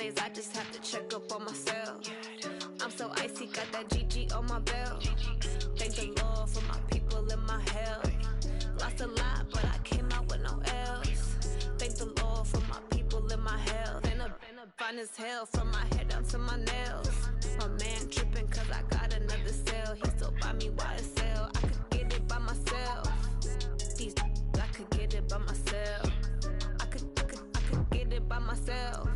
days I just have to check up on myself. I'm so icy, got that GG on my belt. Thank the Lord for my people in my health. Lost a lot, but I came out with no else. Thank the Lord for my people in my health. And a fine as hell from my head down to my nails. My man tripping cause I got another cell. He still buy me YSL. I could get it by myself. These I could get it by myself. I could get it by myself.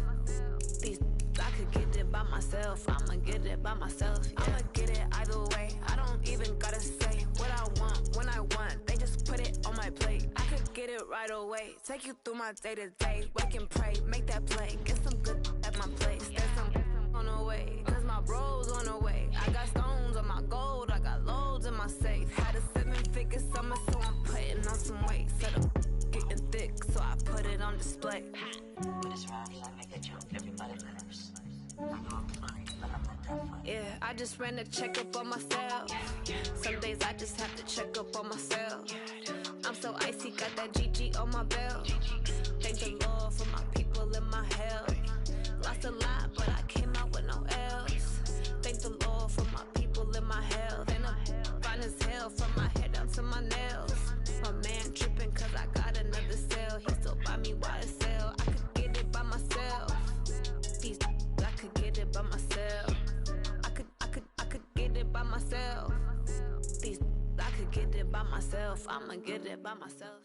These I could get it by myself. I'ma get it by myself. Yeah. I'ma get it either way. I don't even gotta say what I want when I want. They just put it on my plate. I could get it right away. Take you through my day to day. Wake and pray, make that play. Get some good at my place. There's some on the way. Cause my bros on the way. I got stones on my gold. I got loads in my safe. Had a 7-figure summer, so I'm putting on some weight. Set up getting thick, so I put it on display. With this rhyme, I make a joke, everybody laughs. I know I'm funny, but I'm not that funny. Yeah, I just ran a checkup on myself. Some days I just have to check up on myself. I'm so icy, got that GG on my belt. Thank the Lord for my people in my health. Lost a lot, but I came out with no else. Thank the Lord for my people in my health. And I'm fine as hell from my head down to my nails. My man tripping cause I got another cell. He still buy me YSL. I could get it by myself. These I could get it by myself. I could get it by myself. These I could get it by myself. I'ma get it by myself.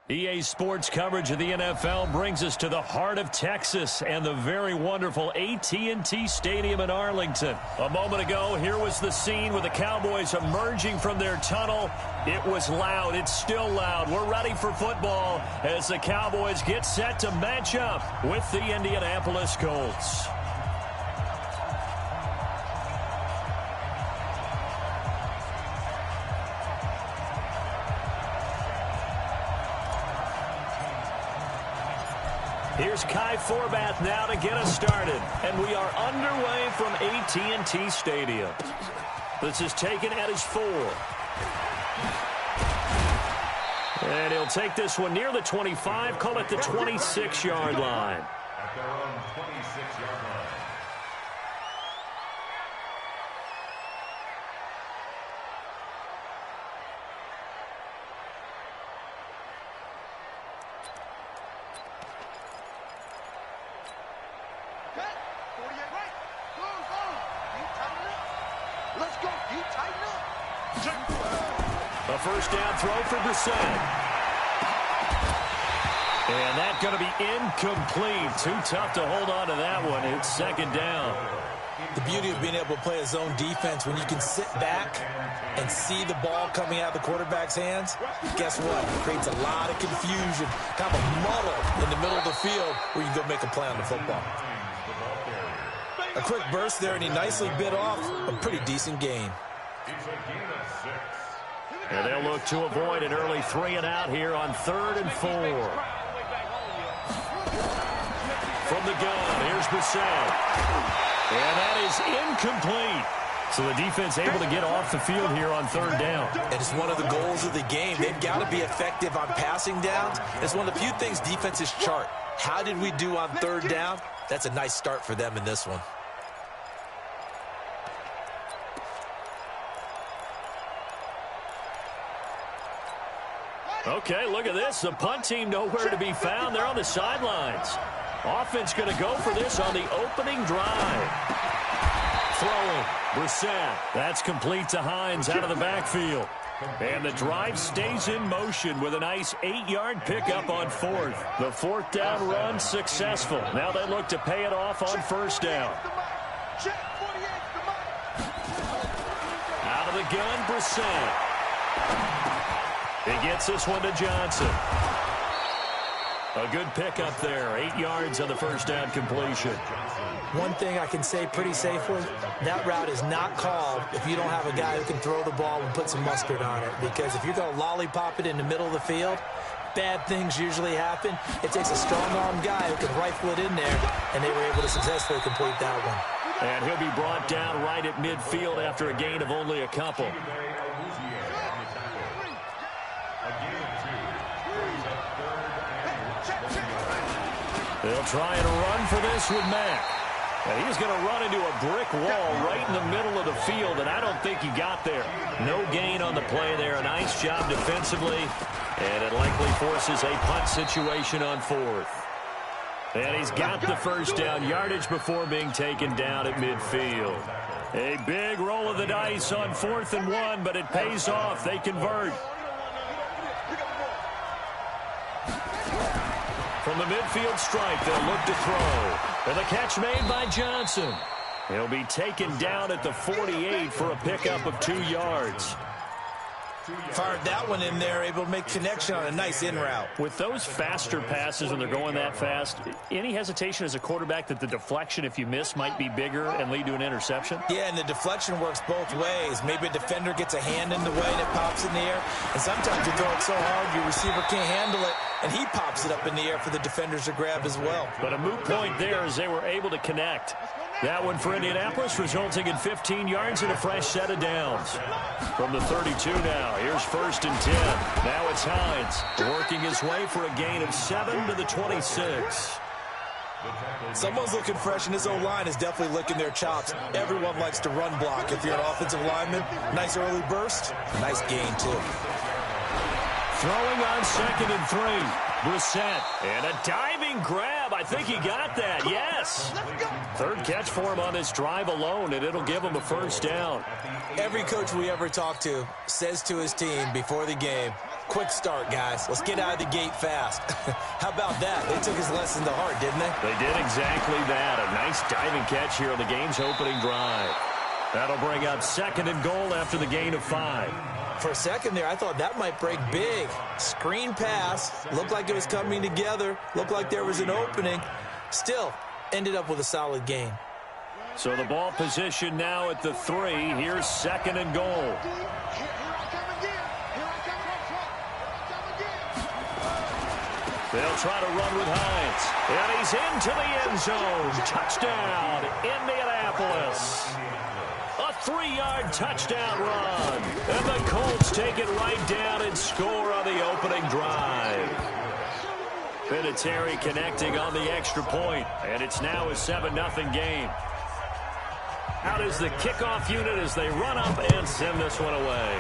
EA Sports coverage of the NFL brings us to the heart of Texas and the very wonderful AT&T Stadium in Arlington. A moment ago, here was the scene with the Cowboys emerging from their tunnel. It was loud. It's still loud. We're ready for football as the Cowboys get set to match up with the Indianapolis Colts. Here's Kai Forbath now to get us started. And we are underway from AT&T Stadium. This is taken at his 4. And he'll take this one near the 25, call it the 26-yard line. At their own 26-yard line. A first down throw for Brissett. And that's going to be incomplete. Too tough to hold on to that one. It's second down. The beauty of being able to play a zone defense when you can sit back and see the ball coming out of the quarterback's hands, guess what? It creates a lot of confusion, kind of a muddle in the middle of the field where you can go make a play on the football. A quick burst there, and he nicely bit off a pretty decent gain. And they'll look to avoid an early 3 and out here on 3rd and 4. From the gun, here's Brissett. And that is incomplete. So the defense able to get off the field here on 3rd down. And it's one of the goals of the game. They've got to be effective on passing downs. It's one of the few things defenses chart. How did we do on 3rd down? That's a nice start for them in this one. Okay, look at this. The punt team nowhere to be found. They're on the sidelines. Offense going to go for this on the opening drive. Throwing. Brissett. That's complete to Hines out of the backfield. And the drive stays in motion with a nice 8-yard pickup on 4th. The 4th down run successful. Now they look to pay it off on 1st down. Out of the gun, Brissett. He gets this one to Johnson. A good pickup there. 8 yards on the 1st down completion. One thing I can say pretty safely, that route is not called if you don't have a guy who can throw the ball and put some mustard on it. Because if you're going to lollipop it in the middle of the field, bad things usually happen. It takes a strong-armed guy who can rifle it in there, and they were able to successfully complete that one. And he'll be brought down right at midfield after a gain of only a couple. They'll try and run for this with Mack. And he's going to run into a brick wall right in the middle of the field, and I don't think he got there. No gain on the play there. A nice job defensively, and it likely forces a punt situation on fourth. And he's got the first down yardage before being taken down at midfield. A big roll of the dice on 4th and 1, but it pays off. They convert. From the midfield stripe, they'll look to throw. And the catch made by Johnson. He'll be taken down at the 48 for a pickup of 2 yards. Fired that one in there, able to make connection on a nice in route. With those faster passes when they're going that fast, any hesitation as a quarterback that the deflection, if you miss, might be bigger and lead to an interception? Yeah, and the deflection works both ways. Maybe a defender gets a hand in the way and it pops in the air. And sometimes you throw it so hard your receiver can't handle it, and he pops it up in the air for the defenders to grab as well. But a moot point there as they were able to connect. That one for Indianapolis, resulting in 15 yards and a fresh set of downs. From the 32 now, here's 1st and 10. Now it's Hines working his way for a gain of 7 to the 26. Someone's looking fresh, and his O-line is definitely licking their chops. Everyone likes to run block. If you're an offensive lineman, nice early burst, nice gain too. Throwing on 2nd and 3. Brissett, and a diving grab. I think he got that, yes. 3rd catch for him on this drive alone, and it'll give him a first down. Every coach we ever talk to says to his team before the game, quick start, guys. Let's get out of the gate fast. How about that? They took his lesson to heart, didn't they? They did exactly that. A nice diving catch here on the game's opening drive. That'll bring up 2nd and goal after the gain of 5. For a second there, I thought that might break big. Screen pass. Looked like it was coming together. Looked like there was an opening. Still, ended up with a solid gain. So the ball position now at the 3. Here's 2nd and goal. They'll try to run with Hines. And he's into the end zone. Touchdown, Indianapolis. A 3-yard touchdown run. And the Colts take it right down and score on the opening drive. Vinatieri connecting on the extra point, and it's now a 7-0 game. Out is the kickoff unit as they run up and send this one away.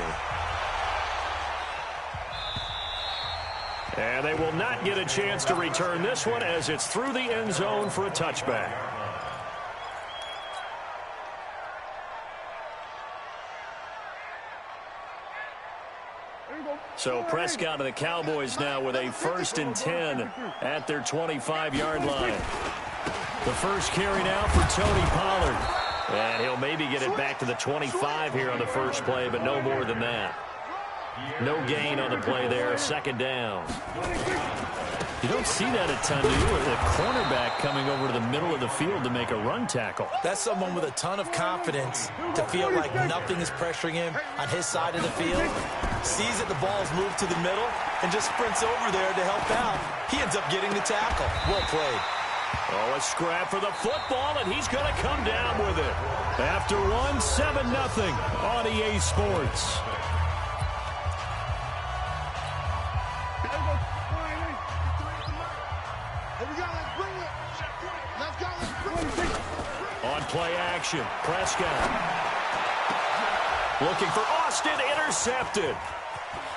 And they will not get a chance to return this one as it's through the end zone for a touchback. So Prescott and the Cowboys now with a 1st and 10 at their 25-yard line. The first carry now for Tony Pollard. And he'll maybe get it back to the 25 here on the first play, but no more than that. No gain on the play there, 2nd down. You don't see that a ton, do you? A cornerback coming over to the middle of the field to make a run tackle. That's someone with a ton of confidence to feel like nothing is pressuring him on his side of the field. Sees that the ball is moved to the middle and just sprints over there to help out. He ends up getting the tackle. Well played. Oh, a scrap for the football, and he's going to come down with it. After 7-0 on EA Sports. On play action, Prescott. Looking for Austin, intercepted.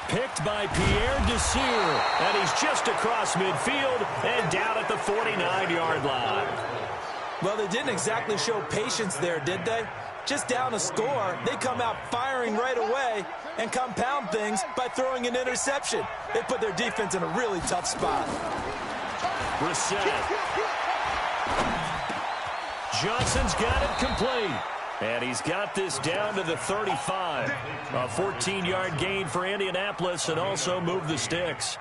Picked by Pierre Desir, and he's just across midfield and down at the 49-yard line. Well, they didn't exactly show patience there, did they? Just down a score, they come out firing right away and compound things by throwing an interception. They put their defense in a really tough spot. Brissett. Johnson's got it complete. And he's got this down to the 35. A 14-yard gain for Indianapolis and also moved the sticks.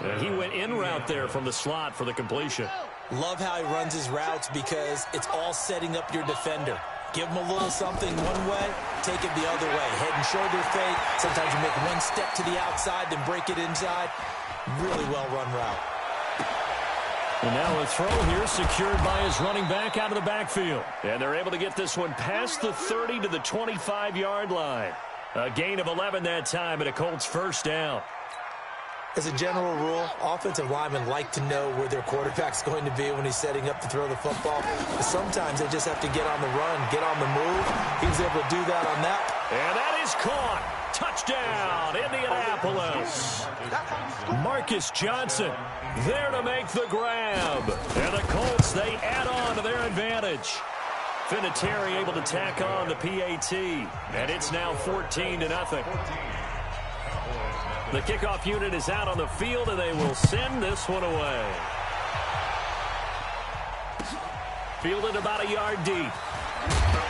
And he went in route there from the slot for the completion. Love how he runs his routes because it's all setting up your defender. Give him a little something one way, take it the other way. Head and shoulder fake. Sometimes you make one step to the outside, then break it inside. Really well-run route. And now a throw here secured by his running back out of the backfield. And they're able to get this one past the 30 to the 25-yard line. A gain of 11 that time and a Colts first down. As a general rule, offensive linemen like to know where their quarterback's going to be when he's setting up to throw the football. But sometimes they just have to get on the run, get on the move. He was able to do that on that. And that is caught. Touchdown, Indianapolis. Marcus Johnson there to make the grab. And the Colts, they add on to their advantage. Vinatieri able to tack on the PAT. And it's now 14-0. The kickoff unit is out on the field, and they will send this one away. Fielded about a yard deep.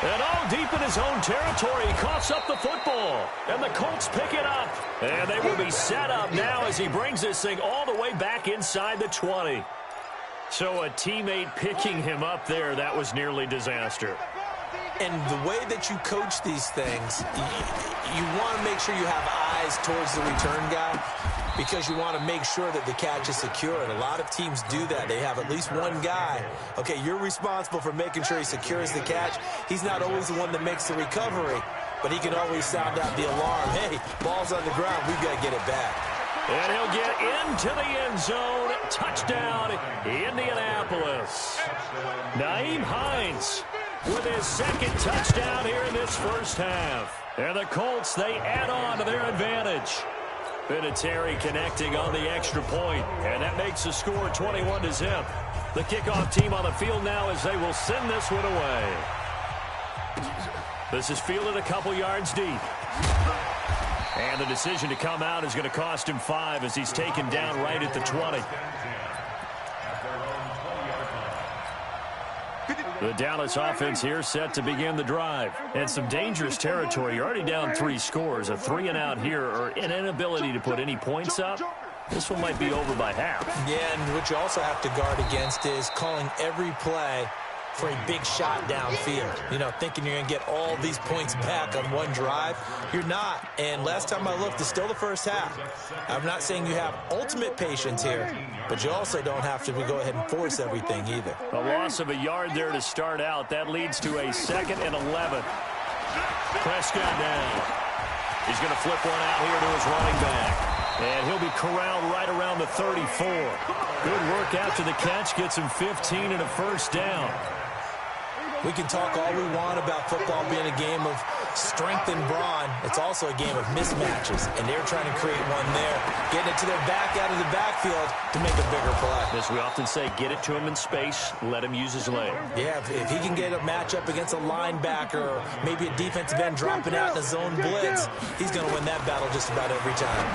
And all deep in his own territory. He coughs up the football. And the Colts pick it up. And they will be set up now as he brings this thing all the way back inside the 20. So a teammate picking him up there, that was nearly disaster. And the way that you coach these things, you want to make sure you have eyes towards the return guy because you want to make sure that the catch is secure. And a lot of teams do that. They have at least one guy. Okay, you're responsible for making sure he secures the catch. He's not always the one that makes the recovery, but he can always sound out the alarm. Hey, ball's on the ground. We've got to get it back. And he'll get into the end zone. Touchdown, Indianapolis. Nyheim Hines with his second touchdown here in this first half. And the Colts, they add on to their advantage. Vinatieri connecting on the extra point, and that makes the score 21-0. The kickoff team on the field now as they will send this one away. This is fielded a couple yards deep. And the decision to come out is going to cost him 5 as he's taken down right at the 20. The Dallas offense here set to begin the drive. And some dangerous territory. You're already down 3 scores. A 3-and-out here or an inability to put any points up. This one might be over by half. Yeah, and what you also have to guard against is calling every play for a big shot downfield. You know, thinking you're going to get all these points back on one drive. You're not. And last time I looked, it's still the first half. I'm not saying you have ultimate patience here, but you also don't have to go ahead and force everything either. A loss of a yard there to start out. That leads to a 2nd and 11. Prescott down. He's going to flip one out here to his running back. And he'll be corralled right around the 34. Good work after the catch. Gets him 15 and a first down. We can talk all we want about football being a game of strength and brawn. It's also a game of mismatches, and they're trying to create one there, getting it to their back out of the backfield to make a bigger play. As we often say, get it to him in space, let him use his leg. Yeah, if he can get a matchup against a linebacker or maybe a defensive end dropping out in a zone blitz, he's going to win that battle just about every time.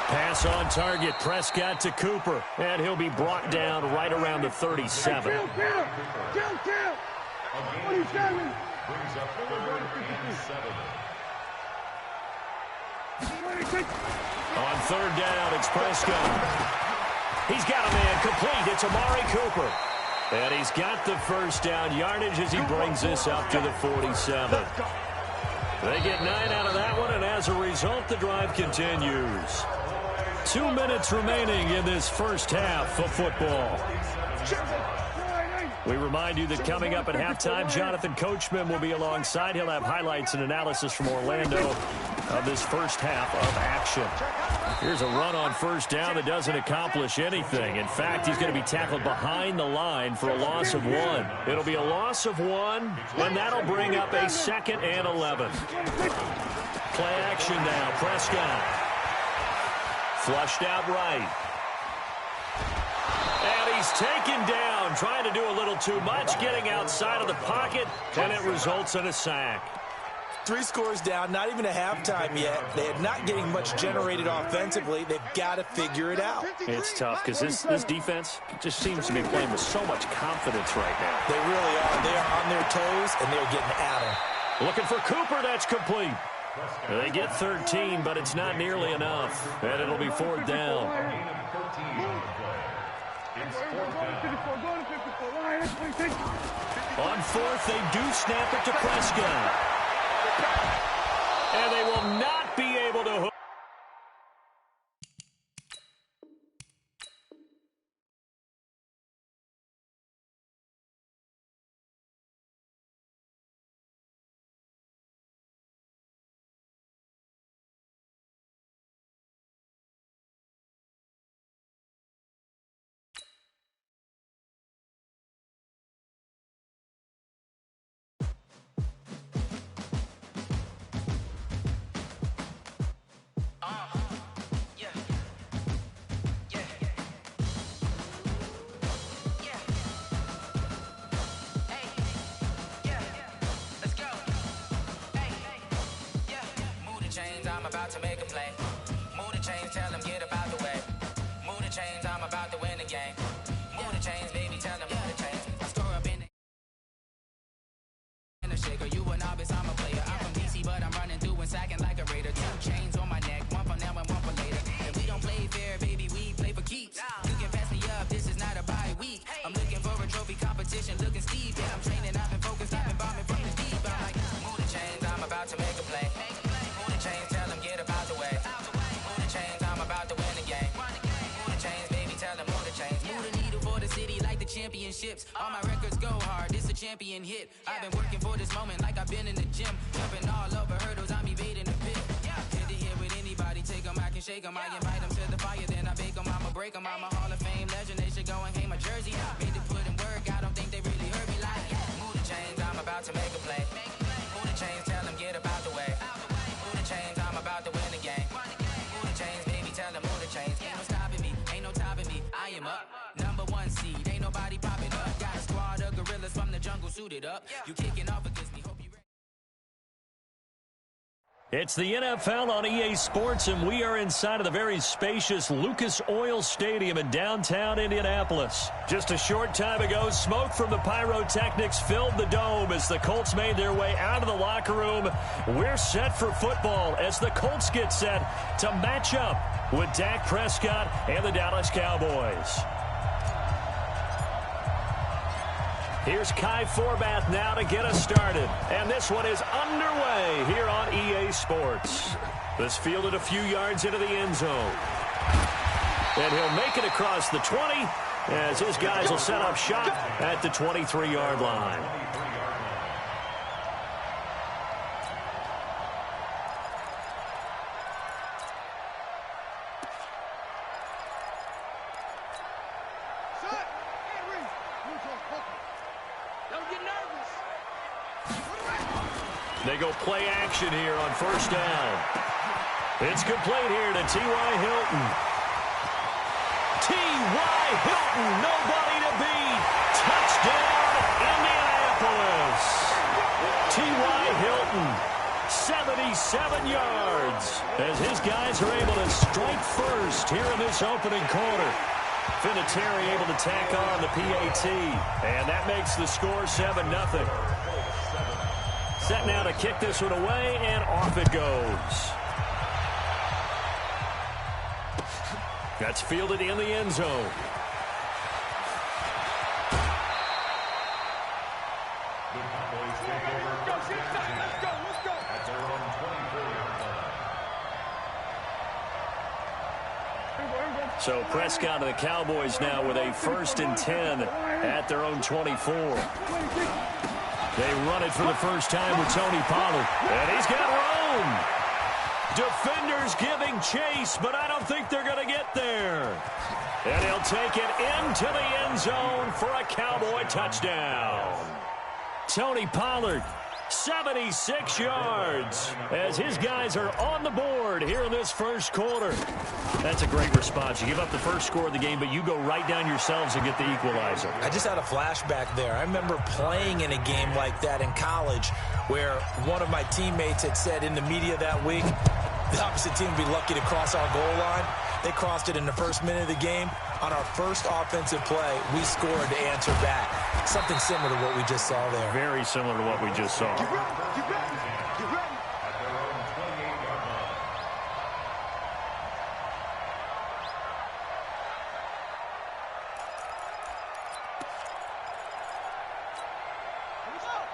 Pass on target, Prescott to Cooper, and he'll be brought down right around the 37. Brings up 3rd and 7. On 3rd down, it's Prescott. He's got a man complete. It's Amari Cooper. And he's got the first down yardage as he brings this up to the 47. They get 9 out of that one, and as a result, the drive continues. 2 minutes remaining in this first half of football. We remind you that coming up at halftime, Jonathan Coachman will be alongside. He'll have highlights and analysis from Orlando of this first half of action. Here's a run on first down that doesn't accomplish anything. In fact, he's going to be tackled behind the line for a loss of 1. It'll be a loss of 1, and that'll bring up a 2nd and 11. Play action now, Prescott. Flushed out right. And he's taken down, trying to do a little too much, getting outside of the pocket, and it results in a sack. 3 scores down, not even a halftime yet. They're not getting much generated offensively. They've got to figure it out. It's tough because this defense just seems to be playing with so much confidence right now. They really are. They are on their toes, and they're getting at them. Looking for Cooper. That's complete. They get 13, but it's not nearly enough. And it'll be 4th down. On 4th, they do snap it to Prescott. And they will not be able to hook. the game. Move the chains, baby, tell them move the chains. I store up in the shaker. You a novice, I'm a player. I'm from DC, but I'm running through and sacking like a raider. 2 chains on my neck, one for now and one for later. And we don't play fair, baby, we play for keeps. You can pass me up, this is not a bye week. I'm looking for a trophy competition, looking steep. And I'm training, I've been focused, I've been bombing from the deep. I'm like, move the chains, I'm about to make a play. Move the chains, tell them get about the way. Move the chains, I'm about to win the game. Move the chains, baby, tell them move the chains. Move the needle for the city like the championships. All my records go hard, this a champion hit. I've been working for this moment like I've been in the gym. Jumping all over hurdles, I'm evading the pit. Head to head with anybody, take them, I can shake them. I invite them to the fire, then I bake them. I'ma break them, I'm a Hall of Fame legend. They should go and hang my jersey. Made to put in work, I don't think they really heard me like. Move the chains, I'm about to make a play. Move the chains, tell them get about the way. Move the chains, I'm about to win the game. Move the chains, baby, tell them move the chains. Ain't no stopping me, ain't no topping me. I am up, #1 seed, ain't nobody popping up. Got a squad of gorillas from the jungle suited up. You kicking off against me, hope you ready. It's the NFL on EA Sports, and we are inside of the very spacious Lucas Oil Stadium in downtown Indianapolis. Just a short time ago, smoke from the pyrotechnics filled the dome as the Colts made their way out of the locker room. We're set for football as the Colts get set to match up with Dak Prescott and the Dallas Cowboys. Here's Kai Forbath now to get us started. And this one is underway here on EA Sports. This fielded a few yards into the end zone. And he'll make it across the 20 as his guys will set up shop at the 23-yard line. They go play action here on first down. It's complete here to T.Y. Hilton. T.Y. Hilton, nobody to beat. Touchdown, Indianapolis. T.Y. Hilton, 77 yards, as his guys are able to strike first here in this opening quarter. Vinatieri able to tack on the PAT, and that makes the score 7-0. Set now to kick this one away, and off it goes. That's fielded in the end zone. So Prescott and the Cowboys now with a 1st and 10 at their own 24. They run it for the first time with Tony Pollard. And he's got room. Defenders giving chase, but I don't think they're going to get there. And he'll take it into the end zone for a Cowboy touchdown. Tony Pollard, 76 yards, as his guys are on the board here in this first quarter. That's a great response. You give up the first score of the game, but you go right down yourselves and get the equalizer. I just had a flashback there. I remember playing in a game like that in college where one of my teammates had said in the media that week, the opposite team would be lucky to cross our goal line. They crossed it in the first minute of the game. On our first offensive play, we scored to answer back. Something similar to what we just saw there. Very similar to what we just saw. Get ready. Get ready. Get ready.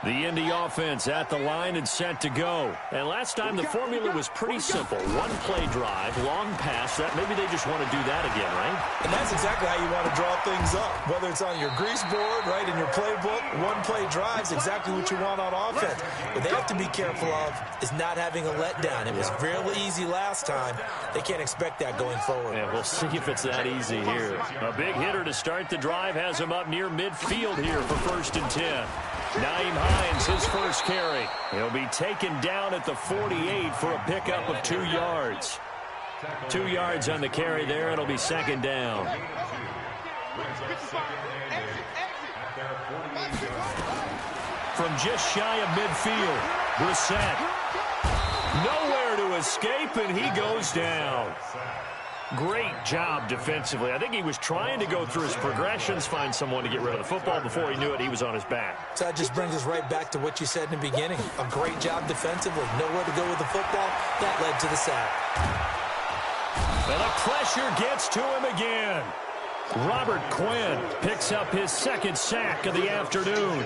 The Indy offense at the line and set to go. And last time the formula was pretty simple. One play drive, long pass. That maybe they just want to do that again, right? And that's exactly how you want to draw things up. Whether it's on your grease board, right, in your playbook, one play drive is exactly what you want on offense. What they have to be careful of is not having a letdown. It was real easy last time. They can't expect that going forward. Yeah, we'll see if it's that easy here. A big hitter to start the drive has him up near midfield here for 1st and 10. Nyheim Hines, his first carry. He'll be taken down at the 48 for a pickup of 2 yards. 2 yards on the carry there. It'll be 2nd down. From just shy of midfield, Brissett. Nowhere to escape, and he goes down. Great job defensively. I think he was trying to go through his progressions, find someone to get rid of the football. Before he knew it, he was on his back. So that just brings us right back to what you said in the beginning. A great job defensively. Nowhere to go with the football. That led to the sack. And the pressure gets to him again. Robert Quinn picks up his second sack of the afternoon.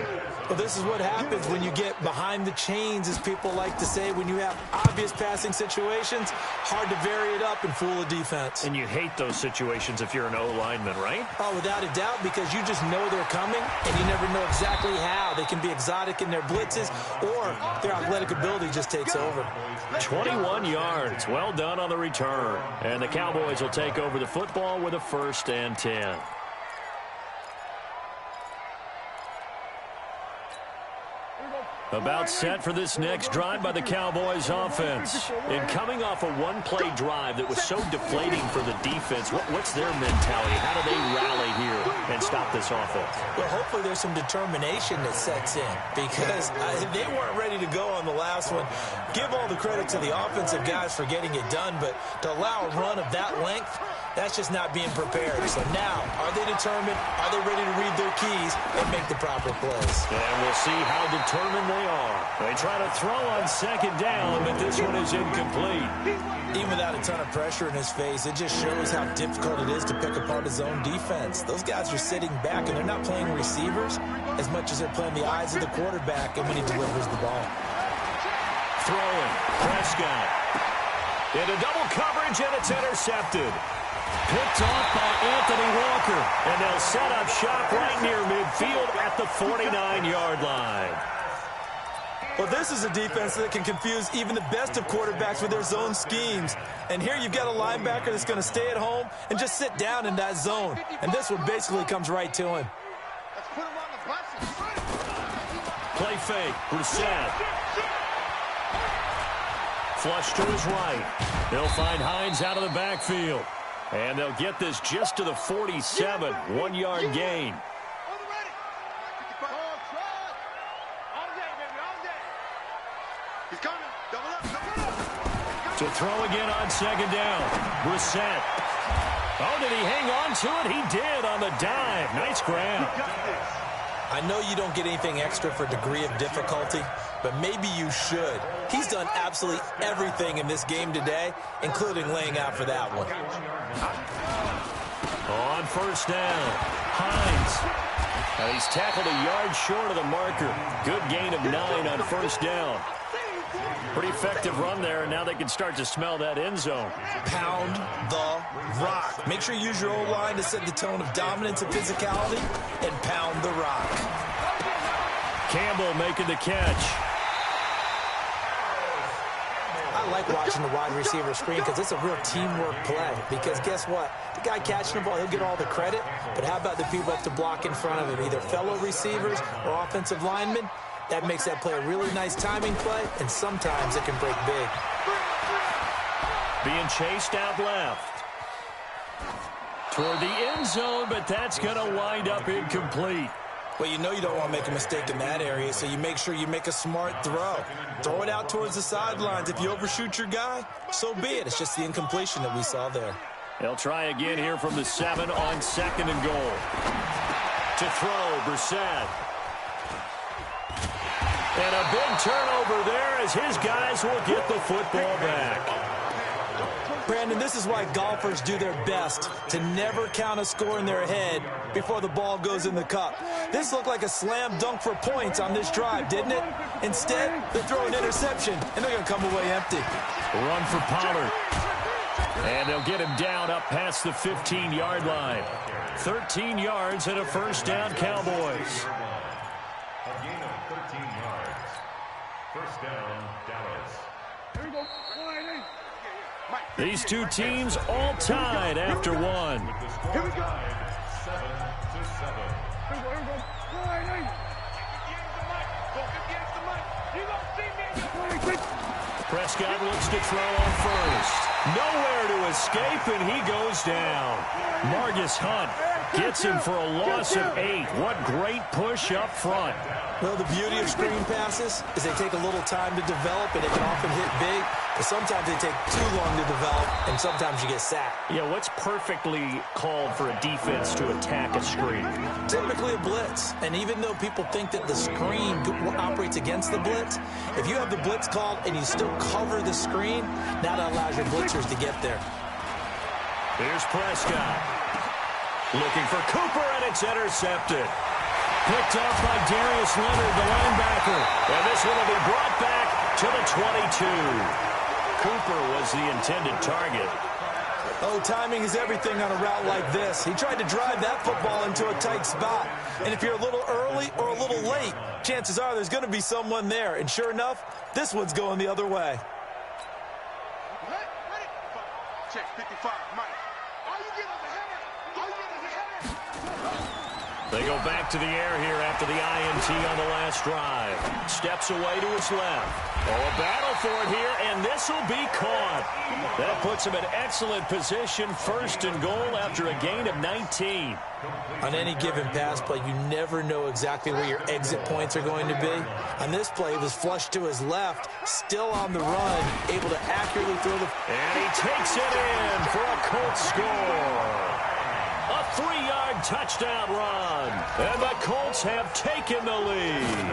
Well, this is what happens when you get behind the chains, as people like to say. When you have obvious passing situations, hard to vary it up and fool a defense. And you hate those situations if you're an O-lineman, right? Oh, without a doubt, because you just know they're coming, and you never know exactly how. They can be exotic in their blitzes, or their athletic ability just takes over. 21 yards. Well done on the return. And the Cowboys will take over the football with a 1st and 10. About set for this next drive by the Cowboys offense. And coming off a one-play drive that was so deflating for the defense, what's their mentality? How do they rally here and stop this offense? Well, hopefully there's some determination that sets in, because they weren't ready to go on the last one. Give all the credit to the offensive guys for getting it done, but to allow a run of that length, that's just not being prepared. So now, are they determined? Are they ready to read their keys and make the proper plays? And we'll see how determined they are. They try to throw on 2nd down, but this one is incomplete. Even without a ton of pressure in his face, it just shows how difficult it is to pick apart his own defense. Those guys are sitting back, and they're not playing receivers as much as they're playing the eyes of the quarterback and when he delivers the ball. Throwing. Prescott. Into double coverage, and it's intercepted. Picked off by Anthony Walker. And they'll set up shop right near midfield at the 49-yard line. Well, this is a defense that can confuse even the best of quarterbacks with their zone schemes. And here you've got a linebacker that's going to stay at home and just sit down in that zone. And this one basically comes right to him. Play fake. Brissett. Flush to his right. They'll find Hines out of the backfield. And they'll get this just to the 47. 1-yard gain. To throw again on 2nd down. Brissett. Oh, did he hang on to it? He did on the dive. Nice grab. I know you don't get anything extra for degree of difficulty, but maybe you should. He's done absolutely everything in this game today, including laying out for that one. On 1st down, Hines. Now he's tackled a yard short of the marker. Good gain of 9 on 1st down. Pretty effective run there, and now they can start to smell that end zone. Pound the rock. Make sure you use your O-line to set the tone of dominance and physicality, and pound the rock. Campbell making the catch. I like watching the wide receiver screen because it's a real teamwork play. Because guess what? The guy catching the ball, he'll get all the credit. But how about the people up to block in front of him, either fellow receivers or offensive linemen? That makes that play a really nice timing play, and sometimes it can break big. Being chased out left. Toward the end zone, but that's going to wind up incomplete. Well, you know you don't want to make a mistake in that area, so you make sure you make a smart throw. Throw it out towards the sidelines. If you overshoot your guy, so be it. It's just the incompletion that we saw there. They'll try again here from the 7 on 2nd and goal. To throw, Brissett. And a big turnover there as his guys will get the football back. Brandon, this is why golfers do their best to never count a score in their head before the ball goes in the cup. This looked like a slam dunk for points on this drive, didn't it? Instead, they throw an interception, and they're going to come away empty. Run for Pollard. And they'll get him down up past the 15-yard line. 13 yards and a 1st down, Cowboys. A gain of 13 yards. 1st down, Dallas. Here we go. These two teams all tied after one. Here we go. 7-7. Here we go. Prescott looks to throw on 1st. Nowhere to escape, and he goes down. Margus Hunt gets him for a loss of 8. What great push up front. Well, the beauty of screen passes is they take a little time to develop, and they can often hit big. but sometimes they take too long to develop, and sometimes you get sacked. Yeah, what's perfectly called for a defense to attack a screen? Typically a blitz, and even though people think that the screen operates against the blitz, if you have the blitz called and you still cover the screen, now that allows your blitzers to get there. Here's Prescott. Looking for Cooper, and it's intercepted. Picked off by Darius Leonard, the linebacker. And this one will be brought back to the 22. Cooper was the intended target. Oh, timing is everything on a route like this. He tried to drive that football into a tight spot. And if you're a little early or a little late, chances are there's going to be someone there. And sure enough, this one's going the other way. Check 55, Mike. Are you getting the header? Are you getting the header? They go back to the air here after the INT on the last drive. Steps away to his left. Oh, a battle for it here, and this will be caught. That puts him in excellent position, first and goal after a gain of 19. On any given pass play, you never know exactly where your exit points are going to be. On this play, it was flushed to his left, still on the run, able to accurately throw the... And he takes it in for a Colts score. A 3-yard touchdown run. And the Colts have taken the lead.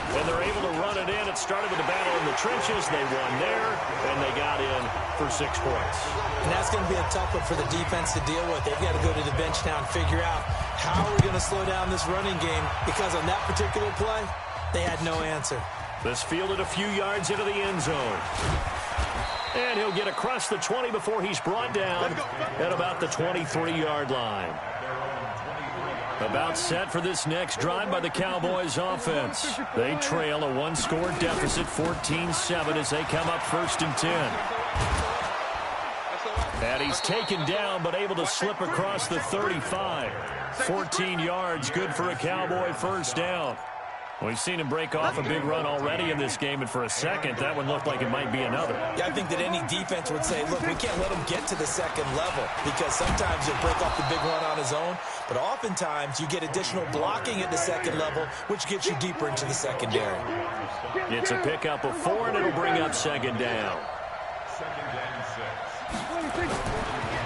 And they're able to run it in. It started with a battle in the trenches. They won there, and they got in for 6 points. And that's going to be a tough one for the defense to deal with. They've got to go to the bench now and figure out how we're going to slow down this running game, because on that particular play, they had no answer. This fielded a few yards into the end zone. And he'll get across the 20 before he's brought down at about the 23-yard line. About set for this next drive by the Cowboys offense. They trail a 1-score deficit, 14-7, as they come up 1st and 10. And he's taken down, but able to slip across the 35. 14 yards, good for a Cowboy first down. We've seen him break off a big run already in this game, and for a second, that one looked like it might be another. Yeah, I think that any defense would say, look, we can't let him get to the second level, because sometimes he'll break off the big run on his own, but oftentimes you get additional blocking at the second level, which gets you deeper into the secondary. It's a pickup of 4, and it'll bring up 2nd down.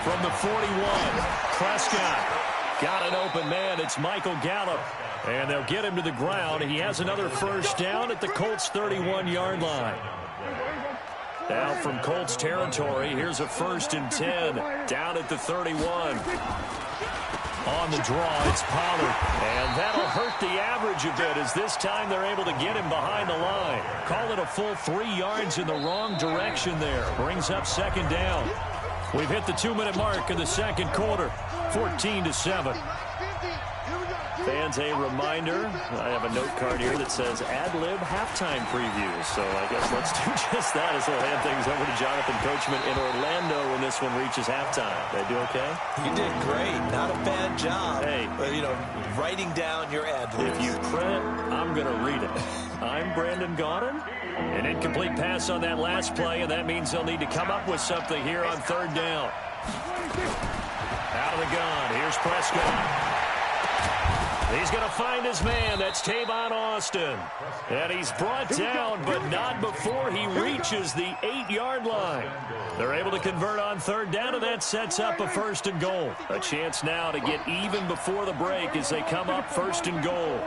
From the 41, Prescott got an open man. It's Michael Gallup. And they'll get him to the ground. He has another first down at the Colts' 31-yard line. Now from Colts territory, here's a 1st and 10 down at the 31. On the draw, it's Pollard. And that'll hurt the average a bit, as this time they're able to get him behind the line. Call it a full 3 yards in the wrong direction there. Brings up 2nd down. We've hit the 2-minute mark in the second quarter, 14-7. Fans, a reminder, I have a note card here that says ad-lib halftime preview. So I guess let's do just that as we'll hand things over to Jonathan Coachman in Orlando when this one reaches halftime. Did I do okay? You did great. Not a bad job. Hey. But, writing down your ad-libs. If you print, I'm going to read it. I'm Brandon Gaudin. An incomplete pass on that last play, and that means they'll need to come up with something here on 3rd down. Out of the gun. Here's Prescott. He's going to find his man. That's Tavon Austin. And he's brought down, but not before he reaches the 8-yard line. They're able to convert on 3rd down, and that sets up a 1st and goal. A chance now to get even before the break as they come up 1st and goal.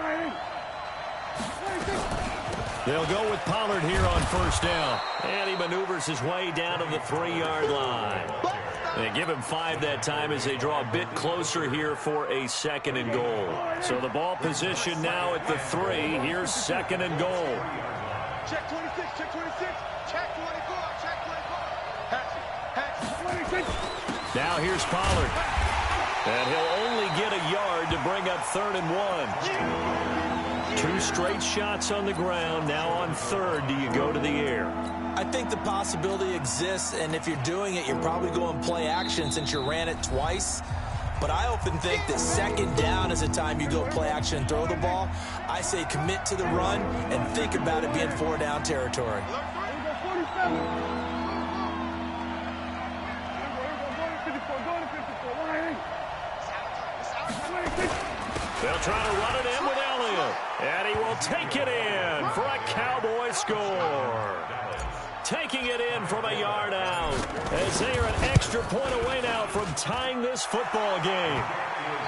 They'll go with Pollard here on 1st down. And he maneuvers his way down to the 3-yard line. They give him 5 that time as they draw a bit closer here for a 2nd and goal. So the ball position now at the 3. Here's 2nd and goal. Check 26, check 26, check 24, check 24. Now here's Pollard. And he'll only get a yard to bring up 3rd and 1. 2 straight shots on the ground. Now on 3rd, do you go to the air? I think the possibility exists, and if you're doing it, you're probably going play action since you ran it twice. But I often think that 2nd down is a time you go play action and throw the ball. I say commit to the run and think about it being 4-down territory. They'll try to run it in with Elliott. And he will take it in for a Cowboy score. taking it in from a yard out, as they are an extra point away now from tying this football game.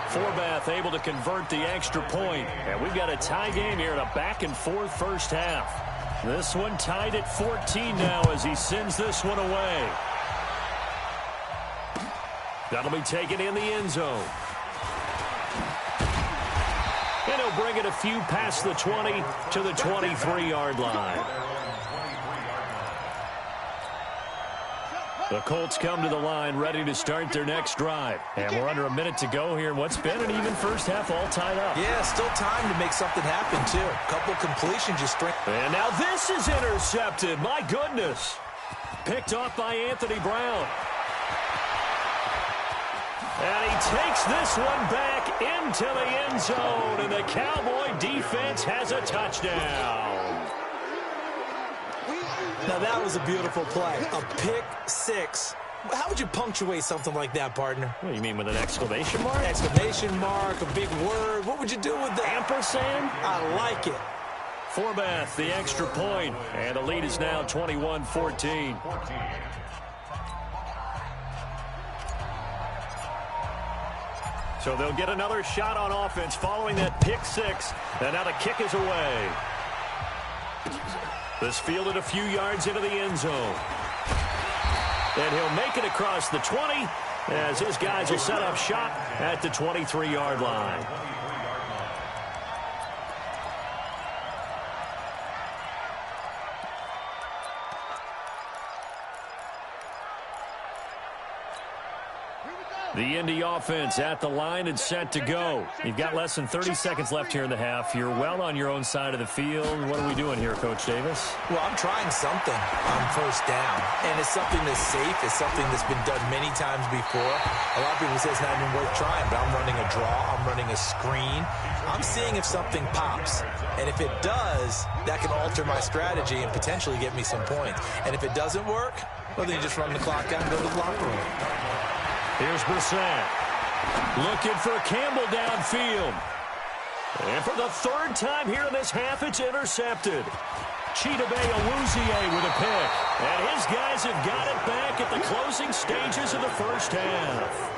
Forbath able to convert the extra point, and we've got a tie game here in a back-and-forth first half. This one tied at 14 now as he sends this one away. That'll be taken in the end zone. And he'll bring it a few past the 20 to the 23-yard line. The Colts come to the line ready to start their next drive. And we're under a minute to go here in what's been an even first half all tied up. Yeah, still time to make something happen, too. A couple completions just straight. And now this is intercepted. My goodness. Picked off by Anthony Brown. And he takes this one back into the end zone. And the Cowboy defense has a touchdown. Now, that was a beautiful play. A pick six. How would you punctuate something like that, partner? What do you mean, with an exclamation mark? Exclamation mark, a big word. What would you do with that? Ampersand? I like it. Forbath, the extra point. And the lead is now 21-14. So they'll get another shot on offense following that pick six. And now the kick is away. This fielded a few yards into the end zone. And he'll make it across the 20 as his guys will set up shop at the 23-yard line. The Indy offense at the line and set to go. You've got less than 30 seconds left here in the half. You're well on your own side of the field. What are we doing here, Coach Davis? Well, I'm trying something on first down, and it's something that's safe. It's something that's been done many times before. A lot of people say it's not even worth trying, but I'm running a draw. I'm running a screen. I'm seeing if something pops, and if it does, that can alter my strategy and potentially get me some points. And if it doesn't work, well, then you just run the clock out and go to the locker room. Here's Brissett. Looking for Campbell downfield. And for the third time here in this half, it's intercepted. Chidobe Awuzie with a pick. And his guys have got it back at the closing stages of the first half.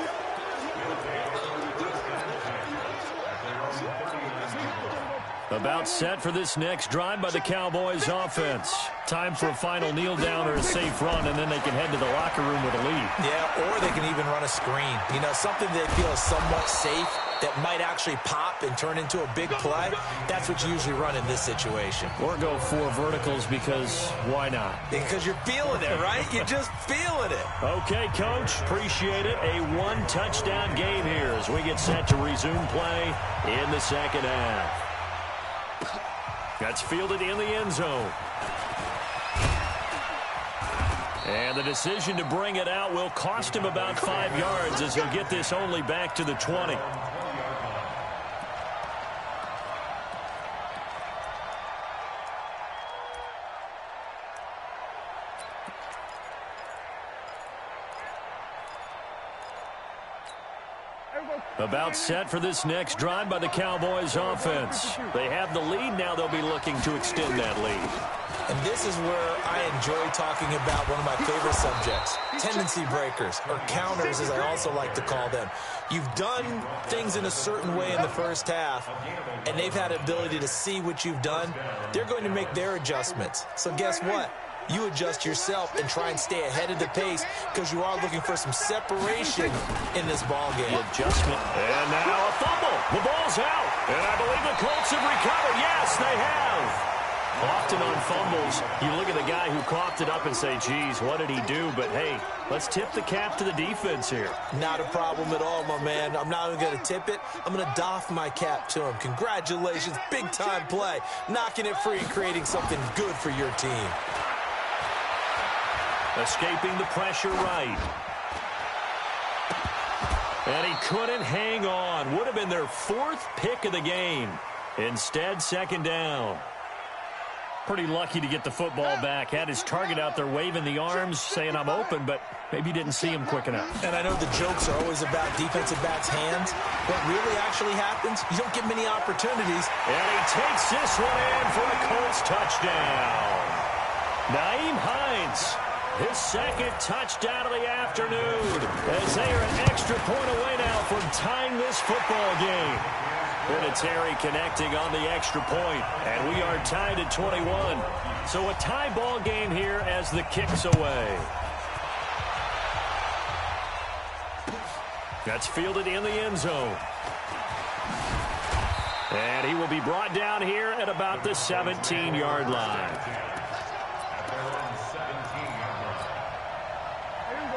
About set for this next drive by the Cowboys offense. Time for a final kneel down or a safe run, and then they can head to the locker room with a lead. Yeah, or they can even run a screen. You know, something they feel is somewhat safe that might actually pop and turn into a big play. That's what you usually run in this situation. Or go for verticals because why not? Because you're feeling it, right? You're just feeling it. Okay, Coach. Appreciate it. A one-touchdown game here as we get set to resume play in the second half. That's fielded in the end zone. And the decision to bring it out will cost him about 5 yards as he'll get this only back to the 20. About set for this next drive by the Cowboys offense. They have the lead. Now they'll be looking to extend that lead. And this is where I enjoy talking about one of my favorite subjects, tendency breakers, or counters as I also like to call them. You've done things in a certain way in the first half, and they've had the ability to see what you've done. They're going to make their adjustments. So guess what? You adjust yourself and try and stay ahead of the pace because you are looking for some separation in this ball game. The adjustment. And now a fumble. The ball's out. And I believe the Colts have recovered. Yes, they have. Often on fumbles, you look at the guy who coughed it up and say, geez, what did he do? But, hey, let's tip the cap to the defense here. Not a problem at all, my man. I'm not even going to tip it. I'm going to doff my cap to him. Congratulations. Big-time play. Knocking it free and creating something good for your team. Escaping the pressure right. And he couldn't hang on. Would have been their fourth pick of the game. Instead, second down. Pretty lucky to get the football back. Had his target out there waving the arms, saying I'm open, but maybe didn't see him quick enough. And I know the jokes are always about defensive backs' hands. What really actually happens, you don't get many opportunities. And he takes this one in for a Colts touchdown. Nyheim Hines, his second touchdown of the afternoon, as they are an extra point away now from tying this football game. Vinatieri connecting on the extra point, and we are tied at 21. So a tie ball game here as the kick's away. That's fielded in the end zone. And he will be brought down here at about the 17-yard line.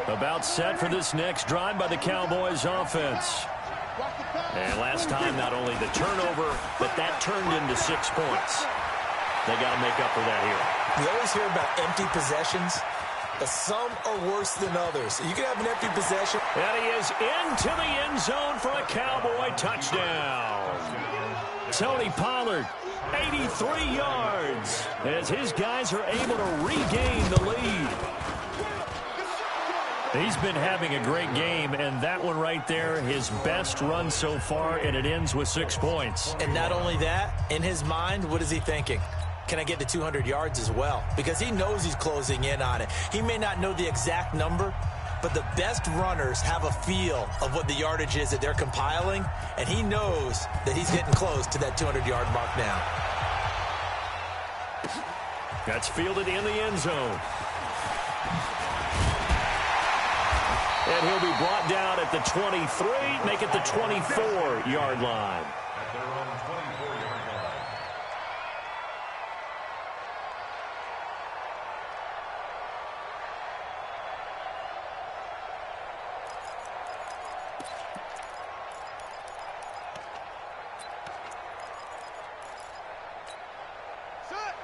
About set for this next drive by the Cowboys offense. And last time, not only the turnover, but that turned into 6 points. They got to make up for that here. We always hear about empty possessions, but some are worse than others. You can have an empty possession. And he is into the end zone for a Cowboy touchdown. Tony Pollard, 83 yards, as his guys are able to regain the lead. He's been having a great game, and that one right there, his best run so far, and it ends with 6 points. And not only that, in his mind, what is he thinking? Can I get to 200 yards as well? Because he knows he's closing in on it. He may not know the exact number, but the best runners have a feel of what the yardage is that they're compiling, and he knows that he's getting close to that 200-yard mark now. That's fielded in the end zone. And he'll be brought down at the 23, make it the 24-yard line. At their own 24-yard line.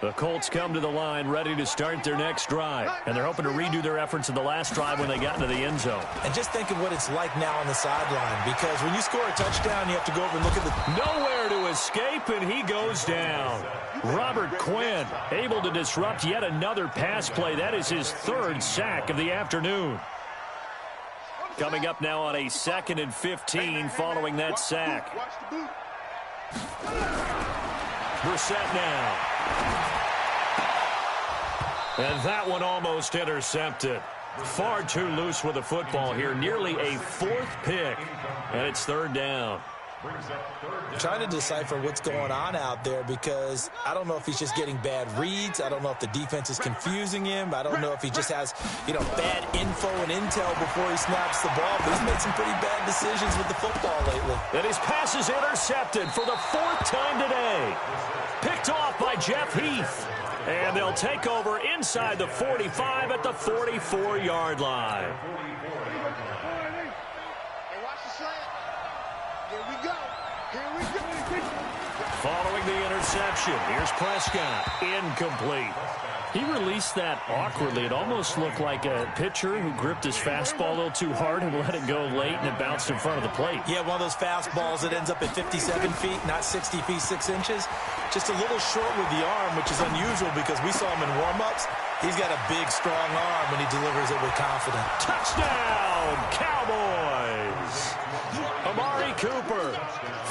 The Colts come to the line ready to start their next drive. And they're hoping to redo their efforts in the last drive when they got into the end zone. And just think of what it's like now on the sideline, because when you score a touchdown, you have to go over and look at the... Nowhere to escape, and he goes down. Robert Quinn able to disrupt yet another pass play. That is his 3rd sack of the afternoon. Coming up now on a 2nd and 15 following that sack. Brissett now. And that one almost intercepted. Far too loose with the football here. Nearly a 4th pick. And it's 3rd down. Trying to decipher what's going on out there, because I don't know if he's just getting bad reads. I don't know if the defense is confusing him. I don't know if he just has, bad info and intel before he snaps the ball. But he's made some pretty bad decisions with the football lately. And his pass is intercepted for the 4th time today. Picked off by Jeff Heath. And they'll take over inside the 45 at the 44-yard line. Following the interception, here's Prescott. Incomplete. He released that awkwardly. It almost looked like a pitcher who gripped his fastball a little too hard and let it go late, and it bounced in front of the plate. Yeah, one of those fastballs that ends up at 57 feet, not 60 feet, 6 inches. Just a little short with the arm, which is unusual because we saw him in warm-ups. He's got a big, strong arm, and he delivers it with confidence. Touchdown, Cowboys! Amari Cooper,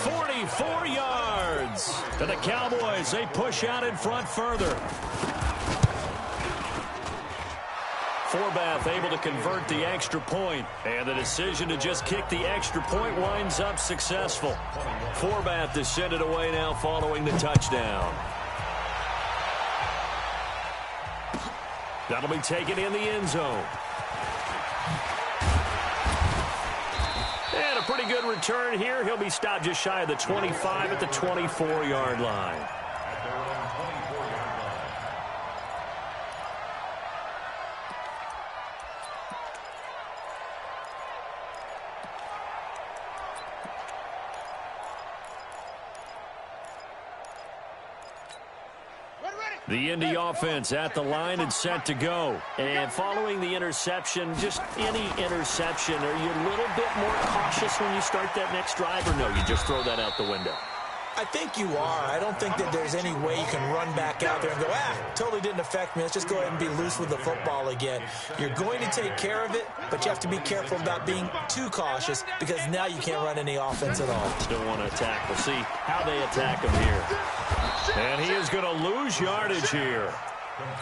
44 yards. To the Cowboys, they push out in front further. Forbath able to convert the extra point, and the decision to just kick the extra point winds up successful. Forbath to send it away now following the touchdown. That'll be taken in the end zone. And a pretty good return here. He'll be stopped just shy of the 25 at the 24-yard line. At their own 24-yard line. The Indy offense at the line and set to go. And following the interception, just any interception, are you a little bit more cautious when you start that next drive, or no, you just throw that out the window? I think you are. I don't think that there's any way you can run back out there and go, totally didn't affect me. Let's just go ahead and be loose with the football again. You're going to take care of it, but you have to be careful about being too cautious, because now you can't run any offense at all. Still want to attack. We'll see how they attack him here. And he is going to lose yardage here.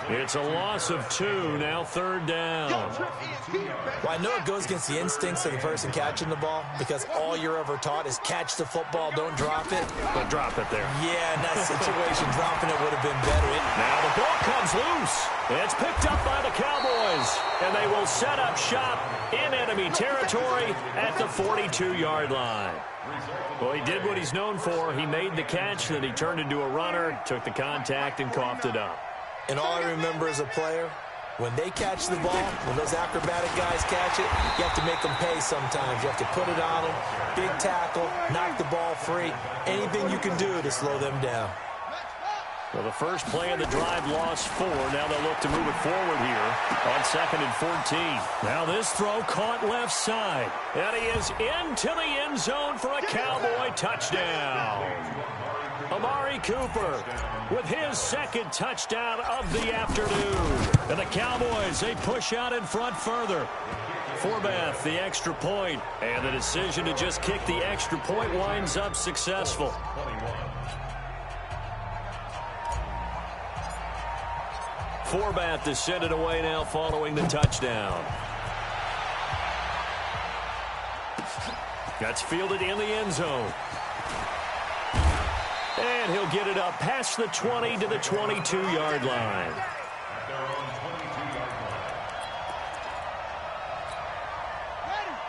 It's a loss of 2, now 3rd down. Well, I know it goes against the instincts of the person catching the ball because all you're ever taught is catch the football, don't drop it. But drop it there. Yeah, in that situation, dropping it would have been better. Now the ball comes loose. It's picked up by the Cowboys, and they will set up shop in enemy territory at the 42-yard line. Well, he did what he's known for. He made the catch, then he turned into a runner, took the contact, and coughed it up. And all I remember as a player, when they catch the ball, when those acrobatic guys catch it, you have to make them pay sometimes. You have to put it on them, big tackle, knock the ball free, anything you can do to slow them down. Well, the first play of the drive lost 4. Now they'll look to move it forward here on 2nd and 14. Now this throw caught left side. And he is into the end zone for a Cowboy touchdown. Amari Cooper with his 2nd touchdown of the afternoon. And the Cowboys, they push out in front further. Forbath, the extra point. And the decision to just kick the extra point winds up successful. Forbath to send it away now following the touchdown. That's fielded in the end zone. And he'll get it up past the 20 to the 22-yard line.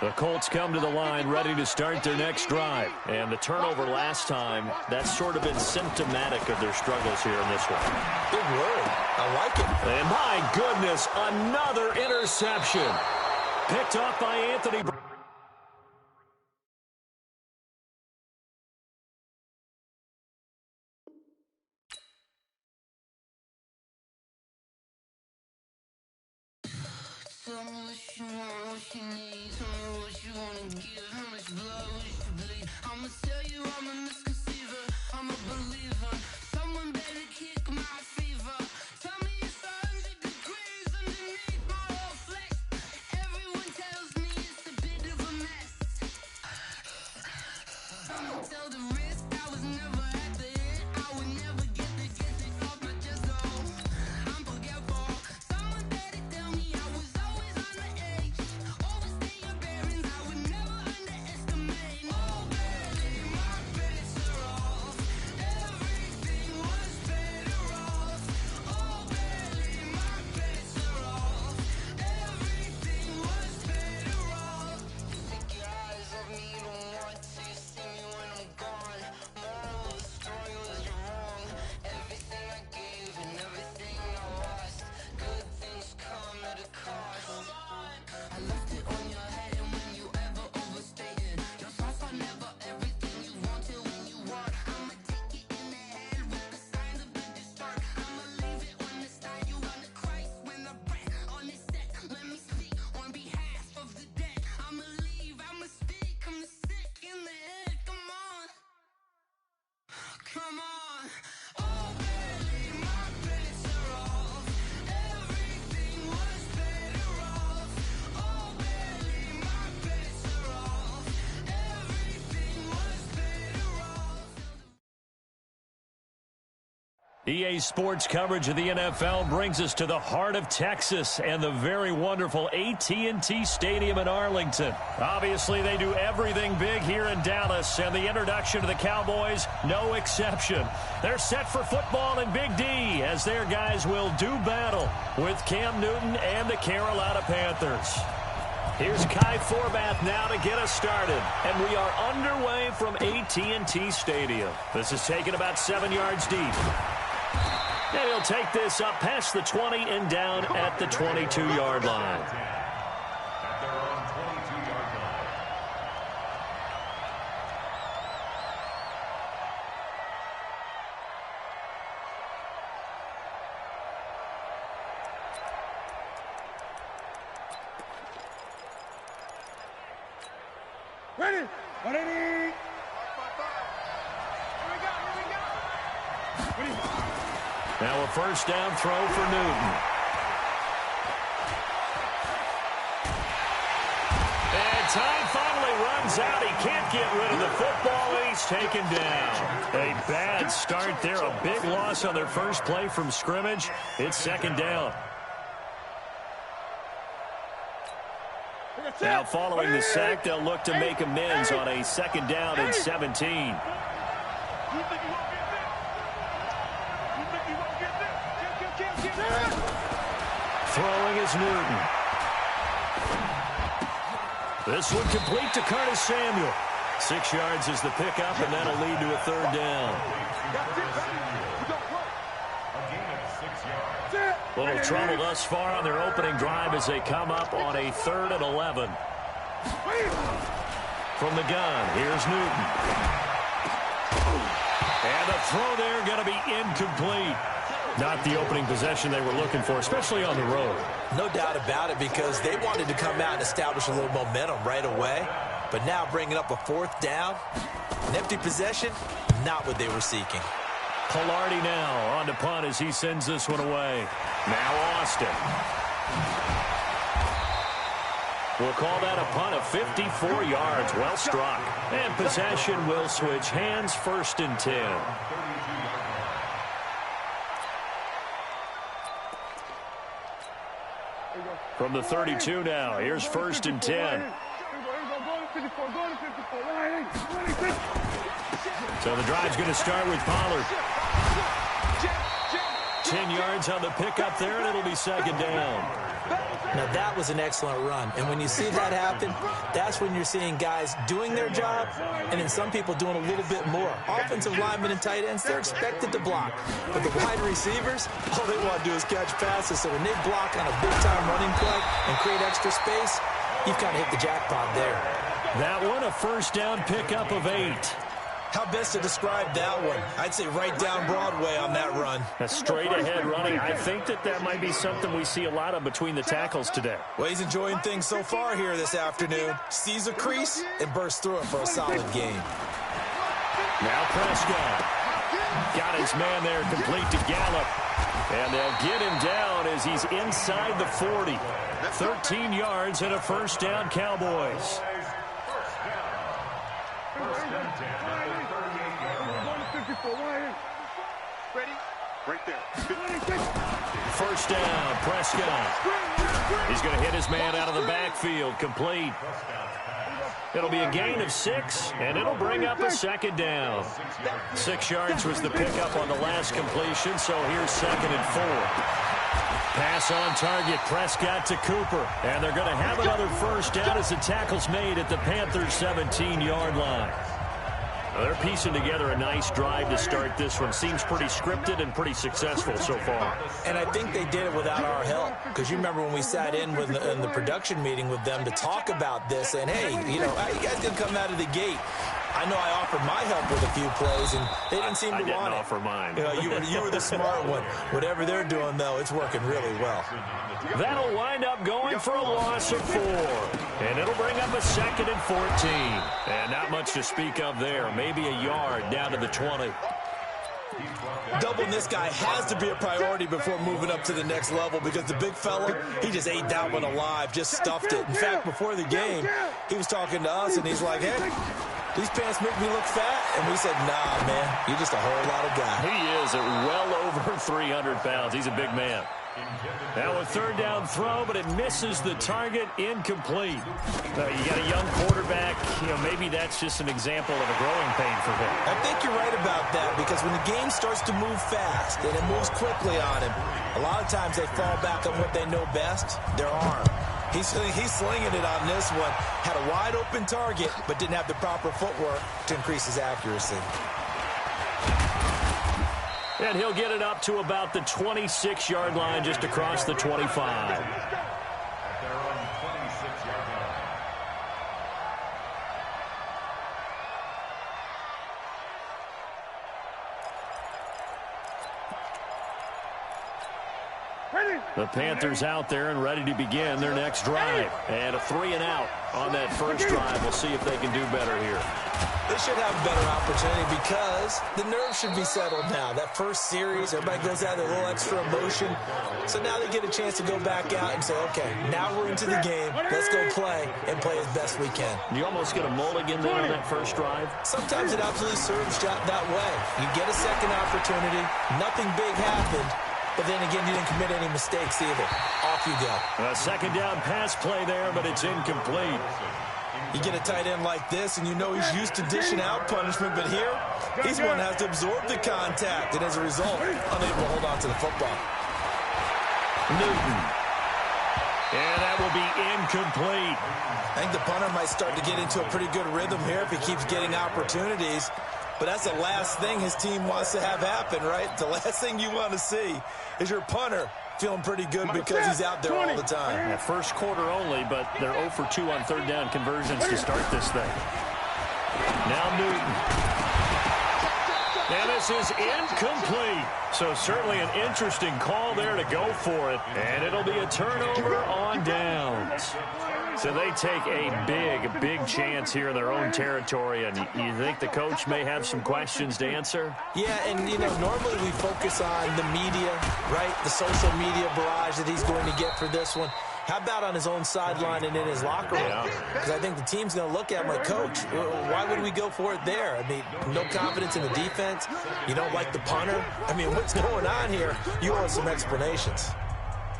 The Colts come to the line ready to start their next drive. And the turnover last time, that's sort of been symptomatic of their struggles here in this one. Good word. I like it. And my goodness, another interception. Picked off by Anthony. Tell me what you want, what you need. Tell me what you wanna give. How much blood would you bleed? I'ma tell you I'm a misconceiver. I'm a believer. Someone better kick my fever. Tell me it's 100 degrees underneath my whole flesh. Everyone tells me it's a bit of a mess. I'ma tell the risk I was never at the end. I would never get the off my chest. Oh, I'm forgetful. Someone better tell me I was always on the edge. Overstay your bearings, I would never underestimate. Oh, barely, my bets are off. Everything was better off. Oh, barely, my bets are off. Everything was better off. You take your eyes off me, you don't want to see me when I'm gone. Moral of the story was you're wrong. Everything I gave and everything I lost. Good things come at a cost. I left it on your head, and when you ever overstay it, your thoughts are never everything you want till when you want. I'ma take it in the head with the signs of the distort. I'ma leave it on the side. You on the Christ when the breath on this set. Let me speak on behalf of the dead. I'ma leave, I'ma speak. I'm the sick in the head. Come on, come on. Oh, barely, my bets are off. Everything was better off. Oh, barely, my bets are off. Everything was better off. EA Sports coverage of the NFL brings us to the heart of Texas and the very wonderful AT&T Stadium in Arlington. Obviously, they do everything big here in Dallas, and the introduction to the Cowboys, no exception. They're set for football in Big D as their guys will do battle with Cam Newton and the Carolina Panthers. Here's Kai Forbath now to get us started, and we are underway from AT&T Stadium. This is taken about 7 yards deep. And he'll take this up past the 20 and down at the 22-yard line. At their own 22-yard line. Ready? Ready? Now a first down throw for Newton. And time finally runs is out. He can't get rid of the football, and he's taken down. A bad start there. A big loss on their first play from scrimmage. It's second down. Now following the sack, they'll look to make amends on a second down and 17. Throwing is Newton. This one complete to Curtis Samuel. 6 yards is the pickup, and that'll lead to a third down. Little trouble thus far on their opening drive as they come up on a 3rd and 11. From the gun, here's Newton. And the throw there going to be incomplete. Not the opening possession they were looking for, especially on the road. No doubt about it, because they wanted to come out and establish a little momentum right away. But now bringing up a 4th down, an empty possession, not what they were seeking. Pilardi now on to punt as he sends this one away. Now Austin. We'll call that a punt of 54 yards. Well struck. And possession will switch hands, 1st and 10. From the 32 now, here's 1st and 10. So the drive's going to start with Pollard. 10 yards on the pickup there, and it'll be second down. Now, that was an excellent run. And when you see that happen, that's when you're seeing guys doing their job and then some people doing a little bit more. Offensive linemen and tight ends, they're expected to block. But the wide receivers, all they want to do is catch passes. So when they block on a big-time running play and create extra space, you've kind of hit the jackpot there. That one, a 1st down pickup of 8. How best to describe that one? I'd say right down Broadway on that run. A straight-ahead running. I think that might be something we see a lot of between the tackles today. Well, he's enjoying things so far here this afternoon. Sees a crease and bursts through it for a solid game. Now Prescott. Got his man there complete to Gallup. And they'll get him down as he's inside the 40. 13 yards and a 1st down, Cowboys. Ready? Right there. 1st down, Prescott. He's going to hit his man out of the backfield, complete. It'll be a gain of 6, and it'll bring up a second down. 6 yards was the pickup on the last completion, so here's 2nd and 4. Pass on target, Prescott to Cooper. And they're going to have another 1st down as the tackle's made at the Panthers' 17-yard line. They're piecing together a nice drive to start this one. Seems pretty scripted and pretty successful so far. And I think they did it without our help. Because you remember when we sat in the production meeting with them to talk about this. And, hey, you know, how you guys going to come out of the gate? I know I offered my help with a few plays, and they didn't seem to want it. I didn't offer mine. You know, you were the smart one. Whatever they're doing, though, it's working really well. That'll wind up going for a loss of 4. And it'll bring up a 2nd and 14. And not much to speak of there. Maybe a yard down to the 20. Doubling this guy has to be a priority before moving up to the next level, because the big fella, he just ate that one alive, just stuffed it. In fact, before the game, he was talking to us, and he's like, hey, these pants make me look fat. And we said, nah, man, you're just a whole lot of guy. He is at well over 300 pounds. He's a big man. Now a 3rd down throw, but it misses the target, incomplete. You got a young quarterback. You know, maybe that's just an example of a growing pain for him. I think you're right about that, because when the game starts to move fast and it moves quickly on him, a lot of times they fall back on what they know best, their arm. He's slinging it on this one. Had a wide open target, but didn't have the proper footwork to increase his accuracy. And he'll get it up to about the 26-yard line, just across the 25. The Panthers out there and ready to begin their next drive. And a 3 and out on that first drive. We'll see if they can do better here. They should have a better opportunity because the nerves should be settled now. That first series, everybody goes out with a little extra emotion. So now they get a chance to go back out and say, okay, now we're into the game. Let's go play and play as best we can. You almost get a mulligan there on that first drive. Sometimes it absolutely serves that way. You get a second opportunity. Nothing big happened. But then again, you didn't commit any mistakes either. Off you go. A second down pass play there, but it's incomplete. You get a tight end like this, and you know he's used to dishing out punishment, but here, he's one that has to absorb the contact, and as a result, unable to hold on to the football. Newton. And that will be incomplete. I think the punter might start to get into a pretty good rhythm here if he keeps getting opportunities. But that's the last thing his team wants to have happen, right? The last thing you want to see is your punter feeling pretty good because he's out there all the time. Yeah, first quarter only, but they're 0 for 2 on third down conversions to start this thing. Now Newton. And this is incomplete. So certainly an interesting call there to go for it. And it'll be a turnover on downs. So they take a big chance here in their own territory. And you think the coach may have some questions to answer? Yeah, and, you know, normally we focus on the media, right? The social media barrage that he's going to get for this one. How about on his own sideline and in his locker room? Because I think the team's going to look at him like, Coach, why would we go for it there? I mean, no confidence in the defense. You don't like the punter. I mean, what's going on here? You owe us some explanations.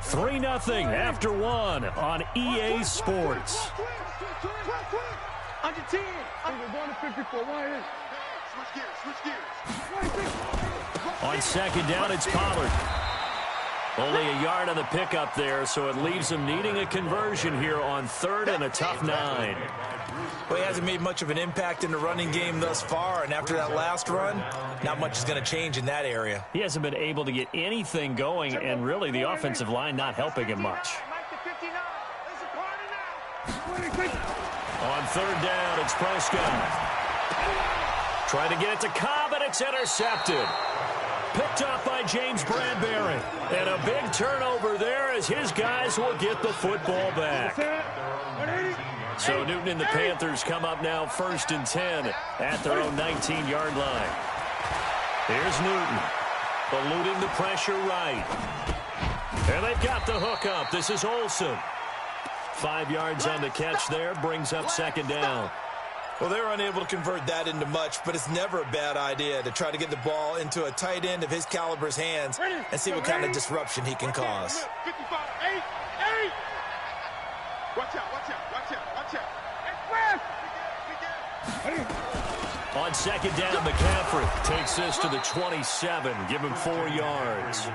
3-0 after 1 on EA Sports. Under 10. Under 154. Switch gears. On second down, it's Pollard. Only a yard on the pickup there, so it leaves them needing a conversion here on third and a tough 9. Well, he hasn't made much of an impact in the running game thus far, and after that last run, not much is going to change in that area. He hasn't been able to get anything going, and really the offensive line not helping him much. On third down, it's Prescott. Trying to get it to Cobb, and it's intercepted. Picked up by James Bradbury. And a big turnover there as his guys will get the football back. So Newton and the Panthers come up now 1st and 10 at their own 19-yard line. Here's Newton, eluding the pressure right. And they've got the hook up. This is Olsen. 5 yards on the catch there, brings up second down. Well, they're unable to convert that into much, but it's never a bad idea to try to get the ball into a tight end of his caliber's hands and see what kind of disruption he can cause. 55, 8. Watch out. On second down, McCaffrey takes this to the 27, give him 4 yards.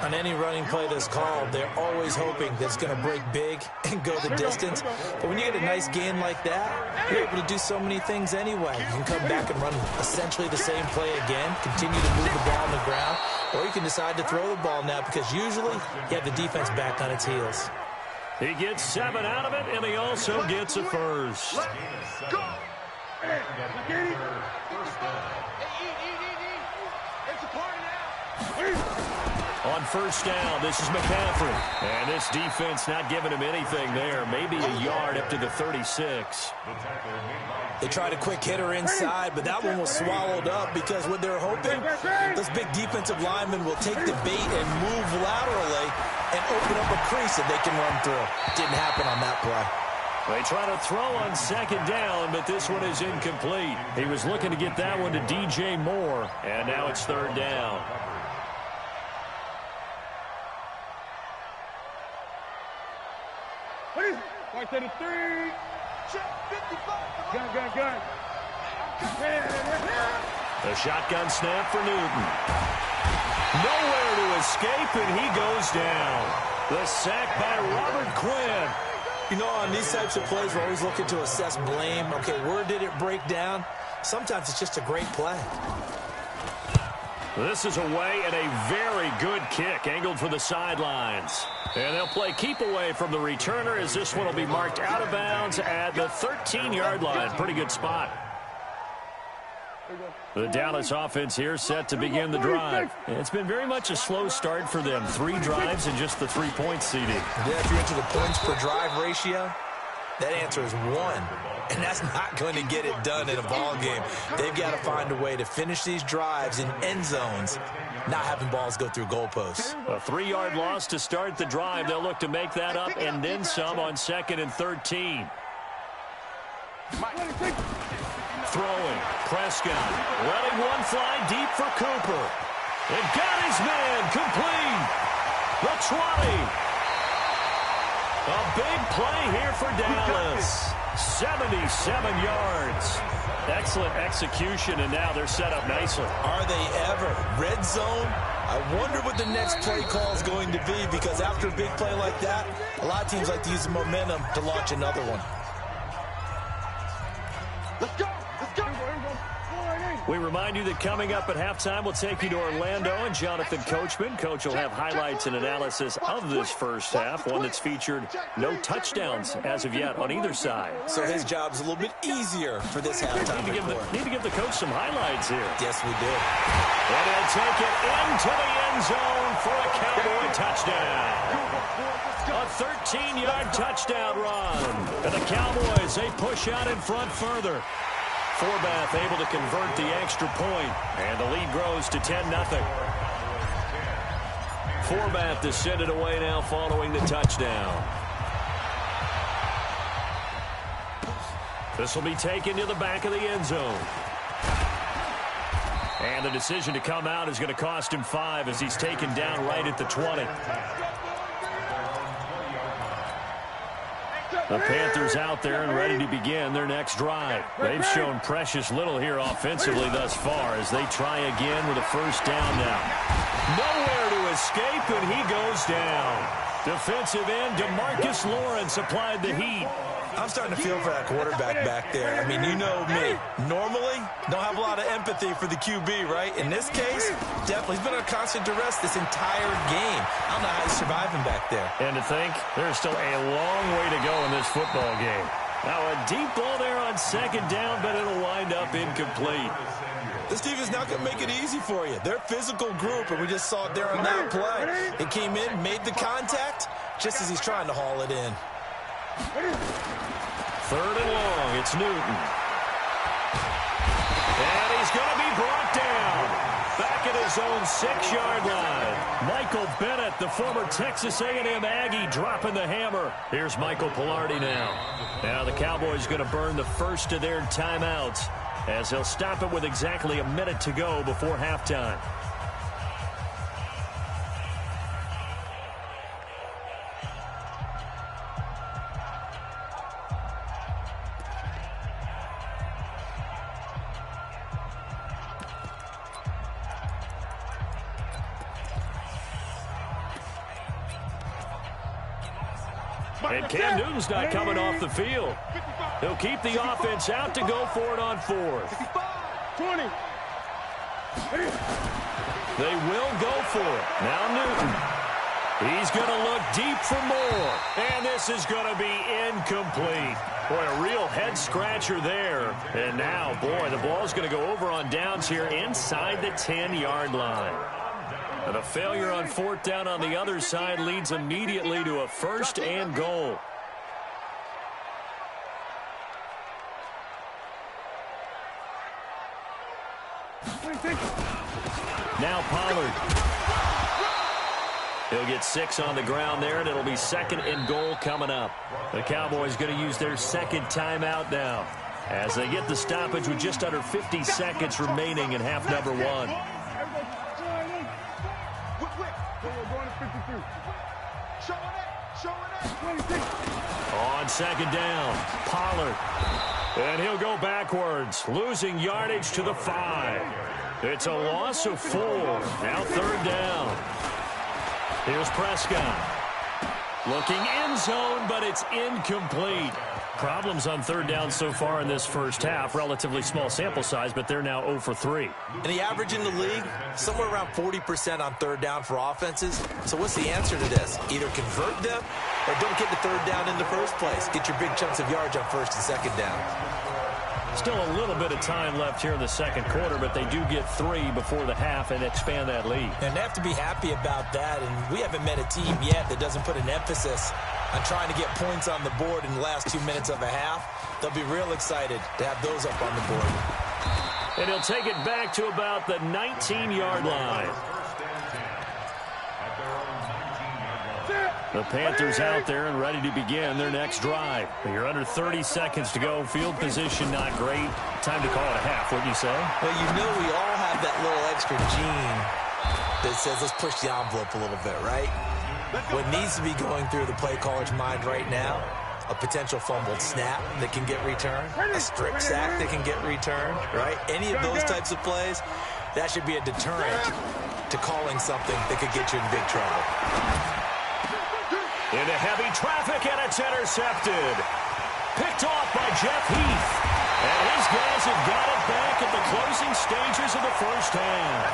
On any running play that's called, they're always hoping that it's going to break big and go the distance. But when you get a nice gain like that, you're able to do so many things anyway. You can come back and run essentially the same play again, continue to move the ball on the ground, or you can decide to throw the ball now because usually you have the defense back on its heels. He gets 7 out of it, and he also gets a first. Go! On first down, this is McCaffrey. And this defense not giving him anything there. Maybe a yard up to the 36. They tried a quick hitter inside, but that one was swallowed up because what they're hoping, this big defensive lineman will take the bait and move laterally and open up a crease that they can run through. Didn't happen on that play. They try to throw on second down, but this one is incomplete. He was looking to get that one to DJ Moore, and now it's third down. Right to the 3. Check 55. Gun. The shotgun snap for Newton. Nowhere to escape, and he goes down. The sack by Robert Quinn. You know, on these types of plays, we're always looking to assess blame. Okay, where did it break down? Sometimes it's just a great play. This is away and a very good kick, angled for the sidelines. And they'll play keep away from the returner as this one will be marked out of bounds at the 13-yard line. Pretty good spot. The Dallas offense here set to begin the drive. It's been very much a slow start for them. 3 drives and just the 3-point seeding. Yeah, if you're into the points per drive ratio, that answer is 1. and that's not going to get it done in a ball game. They've got to find a way to finish these drives in end zones, not having balls go through goalposts. A 3-yard loss to start the drive. They'll look to make that up and then some on 2nd and 13. Throwing, Prescott, letting one fly deep for Cooper. And got his man, complete. The 20. A big play here for Dallas. 77 yards. Excellent execution, and now they're set up nicely. Are they ever? Red zone? I wonder what the next play call is going to be, because after a big play like that, a lot of teams like to use the momentum to launch another one. Let's go. Let's go. We remind you that coming up at halftime, we'll take you to Orlando and Jonathan Coachman. Coach will have highlights and analysis of this first half, one that's featured no touchdowns as of yet on either side. So his job's a little bit easier for this halftime report. Need to give the coach some highlights here. Yes, we do. And he'll take it into the end zone for a Cowboy touchdown. A 13-yard touchdown run. And the Cowboys, they push out in front further. Forbath able to convert the extra point, and the lead grows to 10-0. Forbath to send it away now following the touchdown. This will be taken to the back of the end zone. And the decision to come out is going to cost him 5 as he's taken down right at the 20. The Panthers out there and ready to begin their next drive. They've shown precious little here offensively thus far as they try again with a first down now. Nowhere to escape, and he goes down. Defensive end DeMarcus Lawrence applied the heat. I'm starting to feel for that quarterback back there. I mean, you know me. Normally, don't have a lot of empathy for the QB, right? In this case, definitely. He's been on constant duress this entire game. I don't know how he's surviving back there. And to think, there's still a long way to go in this football game. Now, a deep ball there on 2nd down, but it'll wind up incomplete. This defense not going to make it easy for you. They're a physical group, and we just saw it there on that play. It came in, made the contact, just as he's trying to haul it in. 3rd and long, it's Newton. And he's going to be brought down. Back at his own 6-yard line. Michael Bennett, the former Texas A&M Aggie, dropping the hammer. Here's Michael Pilardi now. Now the Cowboys going to burn the first of their timeouts as they'll stop it with exactly a minute to go before halftime. And Cam Newton's not coming off the field. He'll keep the offense out to go for it on 4th. 20. They will go for it. Now Newton. He's going to look deep for more. And this is going to be incomplete. Boy, a real head-scratcher there. And now, boy, the ball's going to go over on downs here inside the 10-yard line. And a failure on 4th down on the other side leads immediately to a 1st and goal. Now Pollard. He'll get 6 on the ground there, and it'll be 2nd and goal coming up. The Cowboys going to use their 2nd timeout now as they get the stoppage with just under 50 seconds remaining in half number 1. On 2nd down, Pollard. And he'll go backwards, losing yardage to the 5. It's a loss of 4. Now 3rd down. Here's Prescott. Looking end zone, but it's incomplete. Problems on 3rd down so far in this first half. Relatively small sample size, but they're now 0 for 3. And the average in the league, somewhere around 40% on 3rd down for offenses. So what's the answer to this? Either convert them or don't get the 3rd down in the first place. Get your big chunks of yards on 1st and 2nd down. Still a little bit of time left here in the 2nd quarter, but they do get 3 before the half and expand that lead. And they have to be happy about that, and we haven't met a team yet that doesn't put an emphasis on trying to get points on the board in the last 2 minutes of a half. They'll be real excited to have those up on the board. And he'll take it back to about the 19-yard line. The Panthers out there and ready to begin their next drive. You're under 30 seconds to go. Field position not great. Time to call it a half, wouldn't you say? Well, you know we all have that little extra gene that says let's push the envelope a little bit, right? What needs to be going through the play caller's mind right now, a potential fumbled snap that can get returned, a strip sack that can get returned, right? Any of those types of plays, that should be a deterrent to calling something that could get you in big trouble. Into heavy traffic, and it's intercepted. Picked off by Jeff Heath. And his guys have got it back at the closing stages of the first half.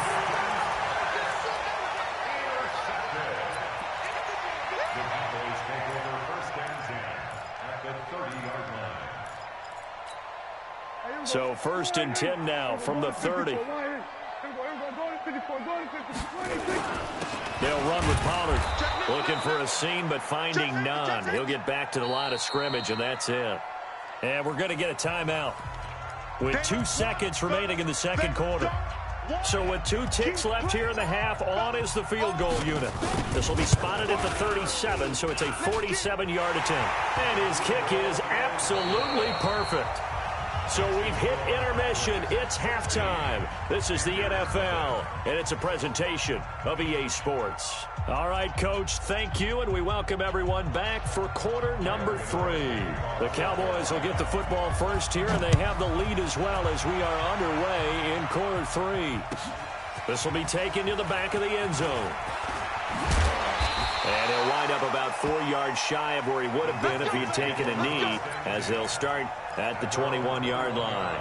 The Cowboys take over first and 10 at the 30-yard line. So first and 10 now from the 30. They'll run with Pollard. Looking for a seam, but finding none. He'll get back to the line of scrimmage, and that's it. And we're going to get a timeout with 2 seconds remaining in the second quarter. So with 2 ticks left here in the half, on is the field goal unit. This will be spotted at the 37, so it's a 47-yard attempt. And his kick is absolutely perfect. So we've hit intermission. It's halftime. This is the NFL, and it's a presentation of EA Sports. All right, Coach, thank you, and we welcome everyone back for quarter number 3. The Cowboys will get the football first here, and they have the lead as well as we are underway in quarter 3. This will be taken to the back of the end zone. And he'll wind up about 4 yards shy of where he would have been if he had taken a knee, as they'll start at the 21-yard line.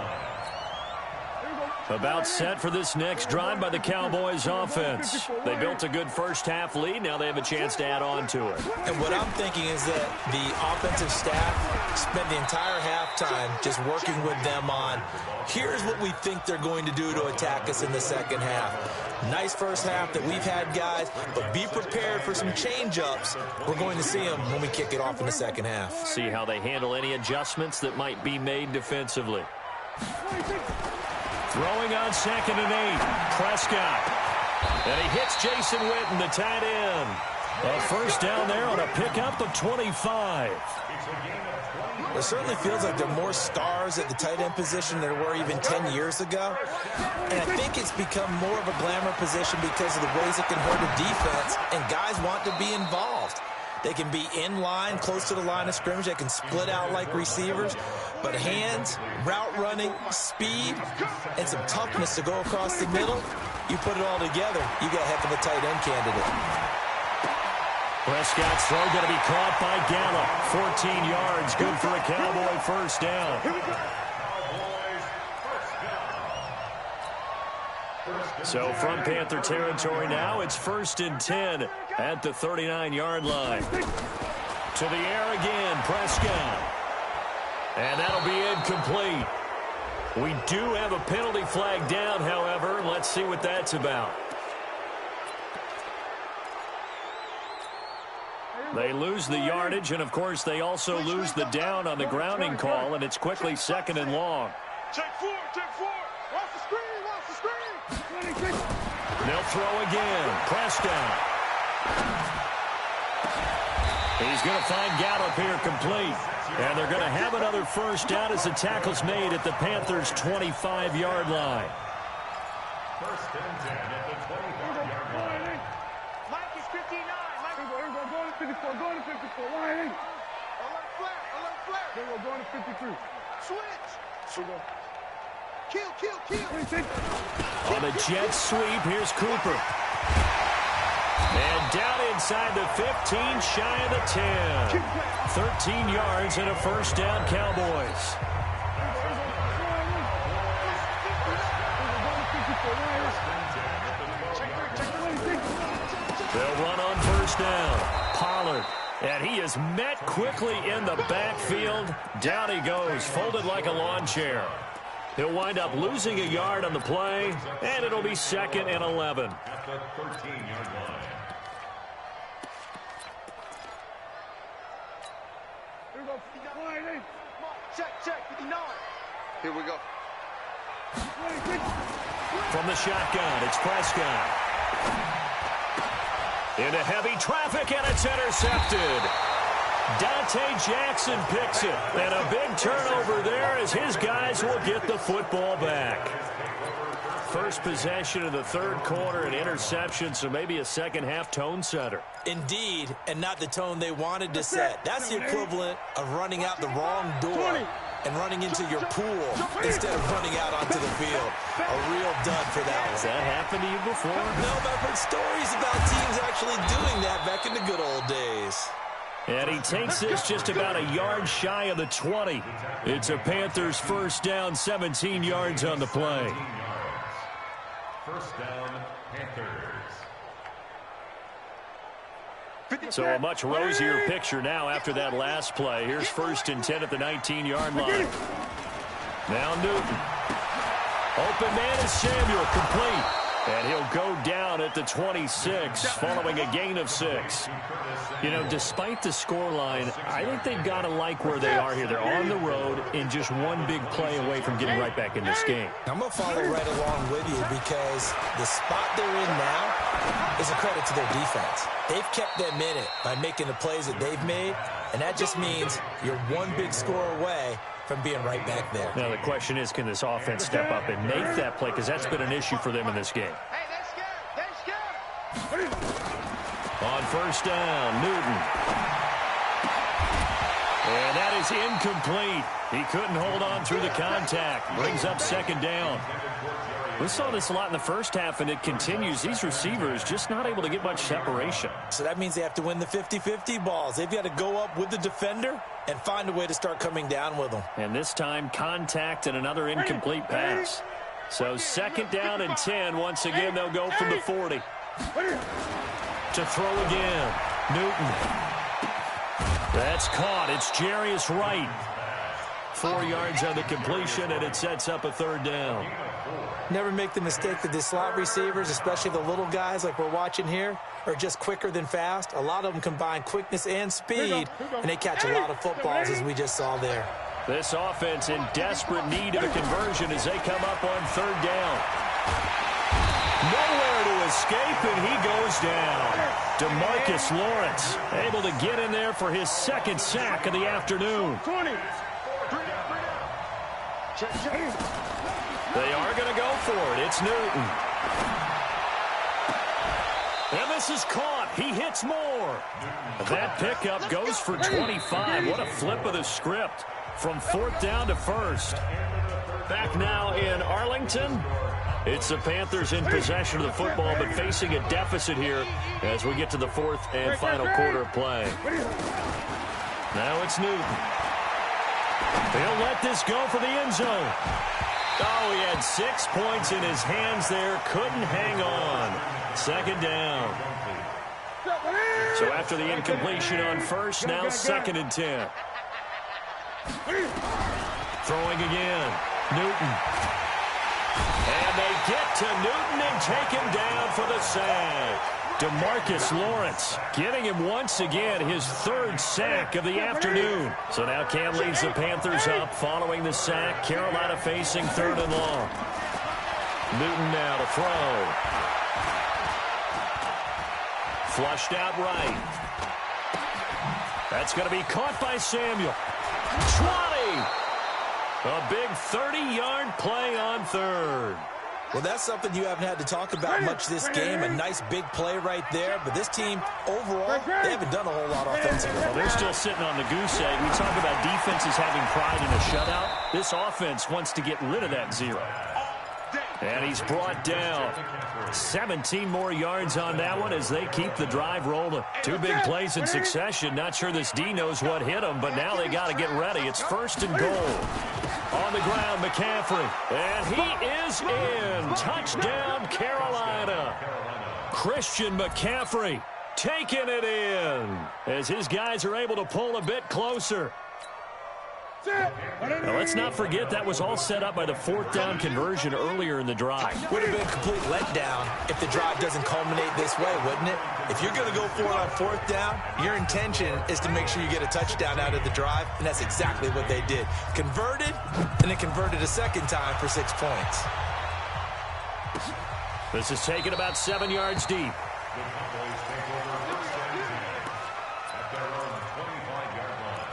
About set for this next drive by the Cowboys offense. They built a good first-half lead. Now they have a chance to add on to it. And what I'm thinking is that the offensive staff spent the entire halftime just working with them on, here's what we think they're going to do to attack us in the second half. Nice first half that we've had, guys, but be prepared for some change-ups. We're going to see them when we kick it off in the second half. See how they handle any adjustments that might be made defensively. Throwing on 2nd and 8. Prescott. And he hits Jason Witten, the tight end. A first down there on a pickup of 25. It certainly feels like there are more stars at the tight end position than there were even 10 years ago. And I think it's become more of a glamour position because of the ways it can hurt a defense, and guys want to be involved. They can be in line, close to the line of scrimmage. They can split out like receivers. But hands, route running, speed, and some toughness to go across the middle, you put it all together, you got a heck of a tight end candidate. Prescott's throw going to be caught by Gallup. 14 yards, good for a Cowboy first down. So from Panther territory now, it's 1st and 10 at the 39-yard line. To the air again, Prescott. And that'll be incomplete. We do have a penalty flag down, however. Let's see what that's about. They lose the yardage, and, of course, they also lose the down on the grounding call, and it's quickly 2nd and long. Check 4, check 4. Watch the screen, watch the screen. They'll throw again. Prescott. He's going to find Gallup here complete. And they're going to have another first down as the tackle's made at the Panthers' 25-yard line. 1st and 10 at the 25-yard line. Mike is 59. Mike is going to 54. Going to 54. Alert flare. Alert flare. They were going to 53. Switch. Kill. On the jet sweep, here's Cooper. And down inside the 15, shy of the 10. 13 yards and a first down, Cowboys. They'll run on first down. Pollard. And he is met quickly in the backfield. Down he goes, folded like a lawn chair. He'll wind up losing a yard on the play, and it'll be 2nd and 11. At the 13-yard line. Check, 59. Here we go. From the shotgun, it's Prescott. Into heavy traffic, and it's intercepted. Dante Jackson picks it. And a big turnover there as his guys will get the football back. First possession of the third quarter, an interception, so maybe a second-half tone setter. Indeed, and not the tone they wanted to set. That's the equivalent of running out the wrong door and running into your pool instead of running out onto the field. A real dud for that one. Has that happened to you before? No, but I've heard stories about teams actually doing that back in the good old days. And he takes this just about a yard shy of the 20. It's a Panthers first down, 17 yards on the play. First down, Panthers. So a much rosier picture now after that last play. Here's 1st and 10 at the 19-yard line. Now Newton. Open man is Samuel, complete. And he'll go down at the 26 following a gain of 6. You know, despite the scoreline, I think they've got to like where they are here. They're on the road and just one big play away from getting right back in this game. I'm going to follow right along with you because the spot they're in now is a credit to their defense. They've kept them in it by making the plays that they've made, and that just means you're one big score away from being right back there. Now, the question is, can this offense step up and make that play? Because that's been an issue for them in this game. Hey, they're scared. On first down, Newton. And that is incomplete. He couldn't hold on through the contact. Brings up 2nd down. We saw this a lot in the first half, and it continues. These receivers just not able to get much separation. So that means they have to win the 50-50 balls. They've got to go up with the defender and find a way to start coming down with them. And this time, contact and another incomplete pass. So 2nd down and 10. Once again, they'll go from the 40. To throw again. Newton. That's caught. It's Jarius Wright. 4 yards on the completion, and it sets up a 3rd down. Never make the mistake that the slot receivers, especially the little guys like we're watching here, are just quicker than fast. A lot of them combine quickness and speed, and they catch a lot of footballs, as we just saw there. This offense in desperate need of a conversion as they come up on 3rd down. Nowhere to escape, and he goes down. DeMarcus Lawrence able to get in there for his 2nd sack of the afternoon. 20. They are going to go for it. It's Newton. And this is caught. He hits more. That pickup goes for 25. What a flip of the script from 4th down to 1st. Back now in Arlington. It's the Panthers in possession of the football, but facing a deficit here as we get to the 4th and final quarter of play. Now it's Newton. They'll let this go for the end zone. Oh, he had 6 points in his hands there. Couldn't hang on. 2nd down. So after the incompletion on 1st, now 2nd and 10. Throwing again. Newton. And they get to Newton and take him down for the sack. DeMarcus Lawrence getting him once again his 3rd sack of the afternoon. So now Cam leads the Panthers up following the sack. Carolina facing 3rd and long. Newton now to throw. Flushed out right. That's going to be caught by Samuel. 20! A big 30-yard play on 3rd. Well, that's something you haven't had to talk about much this game. A nice big play right there. But this team, overall, they haven't done a whole lot offensively. Well, they're still sitting on the goose egg. We talk about defenses having pride in a shutout. This offense wants to get rid of that 0. And he's brought down. 17 more yards on that one as they keep the drive rolling. 2 big plays in succession. Not sure this D knows what hit them, but now they got to get ready. It's 1st and goal. On the ground, McCaffrey. And he is in. Touchdown, Carolina. Christian McCaffrey taking it in as his guys are able to pull a bit closer. Now, let's not forget that was all set up by the fourth down conversion earlier in the drive. Would have been a complete letdown if the drive doesn't culminate this way, wouldn't it? If you're going to go for it on fourth down, your intention is to make sure you get a touchdown out of the drive, and that's exactly what they did. Converted, and then converted a second time for 6 points. This is taken about 7 yards deep. The Cowboys take over first and 10 at their own 25-yard line.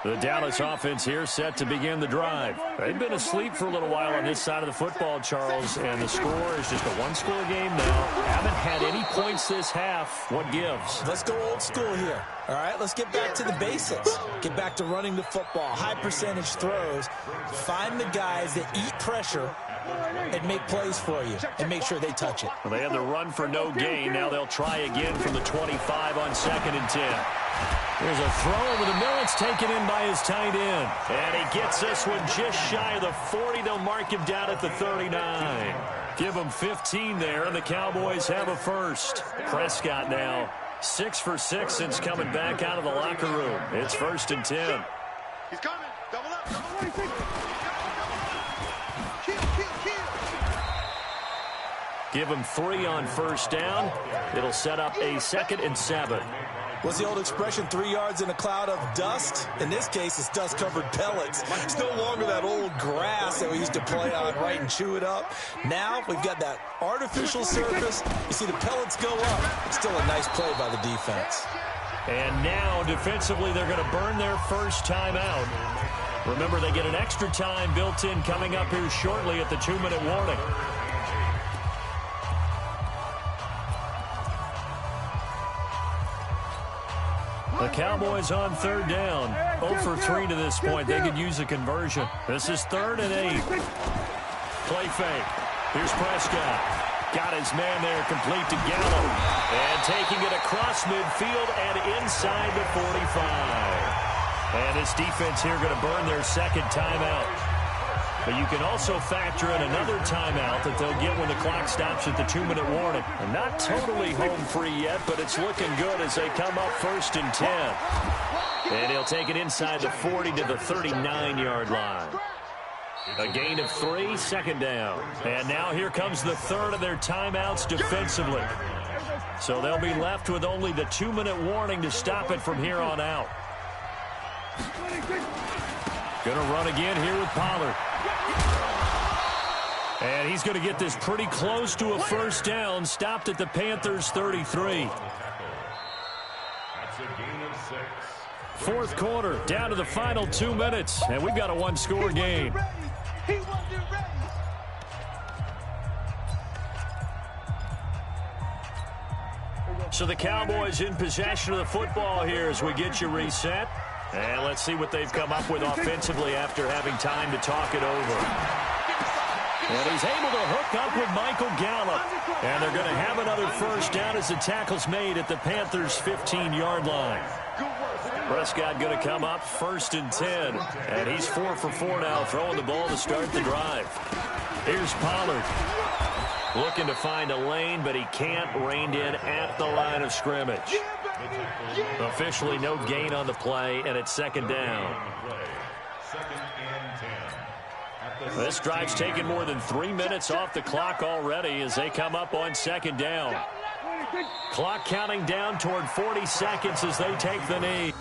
The Dallas offense here set to begin the drive. They've been asleep for a little while on this side of the football, Charles, and the score is just a one-score game now. Haven't had any points this half. What gives? Let's go old school here. All right, let's get back to the basics. Get back to running the football, high percentage throws. Find the guys that eat pressure and make plays for you and make sure they touch it. Well, they had the run for no gain. Now they'll try again from the 25 on 2nd and 10. There's a throw over the middle. It's taken in by his tight end. And he gets this one just shy of the 40. They'll mark him down at the 39. Give him 15 there, and the Cowboys have a first. Prescott now 6 for 6 since coming back out of the locker room. It's 1st and 10. He's coming. Double up. Double up. Give him 3 on 1st down. It'll set up a 2nd and 7. What's the old expression, 3 yards in a cloud of dust? In this case, it's dust-covered pellets. It's no longer that old grass that we used to play on, right, and chew it up. Now we've got that artificial surface. You see the pellets go up. It's still a nice play by the defense. And now, defensively, they're going to burn their first timeout. Remember, they get an extra time built in coming up here shortly at the 2-minute warning. The Cowboys on 3rd down. 0 for 3 to this point. They could use a conversion. This is 3rd and 8. Play fake. Here's Prescott. Got his man there, complete to Gallup. And taking it across midfield and inside the 45. And this defense here going to burn their 2nd timeout. But you can also factor in another timeout that they'll get when the clock stops at the 2-minute warning. And not totally home free yet, but it's looking good as they come up 1st and 10. And he'll take it inside the 40 to the 39-yard line. A gain of 3, 2nd down. And now here comes the 3rd of their timeouts defensively. So they'll be left with only the 2-minute warning to stop it from here on out. Going to run again here with Pollard. And he's going to get this pretty close to a 1st down, stopped at the Panthers' 33. That's a gain of 6. 4th quarter, down to the final 2 minutes, and we've got a one-score game. So the Cowboys in possession of the football here as we get you reset. And let's see what they've come up with offensively after having time to talk it over. And he's able to hook up with Michael Gallup. And they're going to have another 1st down as the tackle's made at the Panthers' 15-yard line. Prescott going to come up 1st and 10. And he's 4 for 4 now, throwing the ball to start the drive. Here's Pollard. Looking to find a lane, but he can't. Reined in at the line of scrimmage. Officially no gain on the play, and it's 2nd down. This drive's taken more than 3 minutes off the clock already as they come up on 2nd down. Clock counting down toward 40 seconds as they take the knee.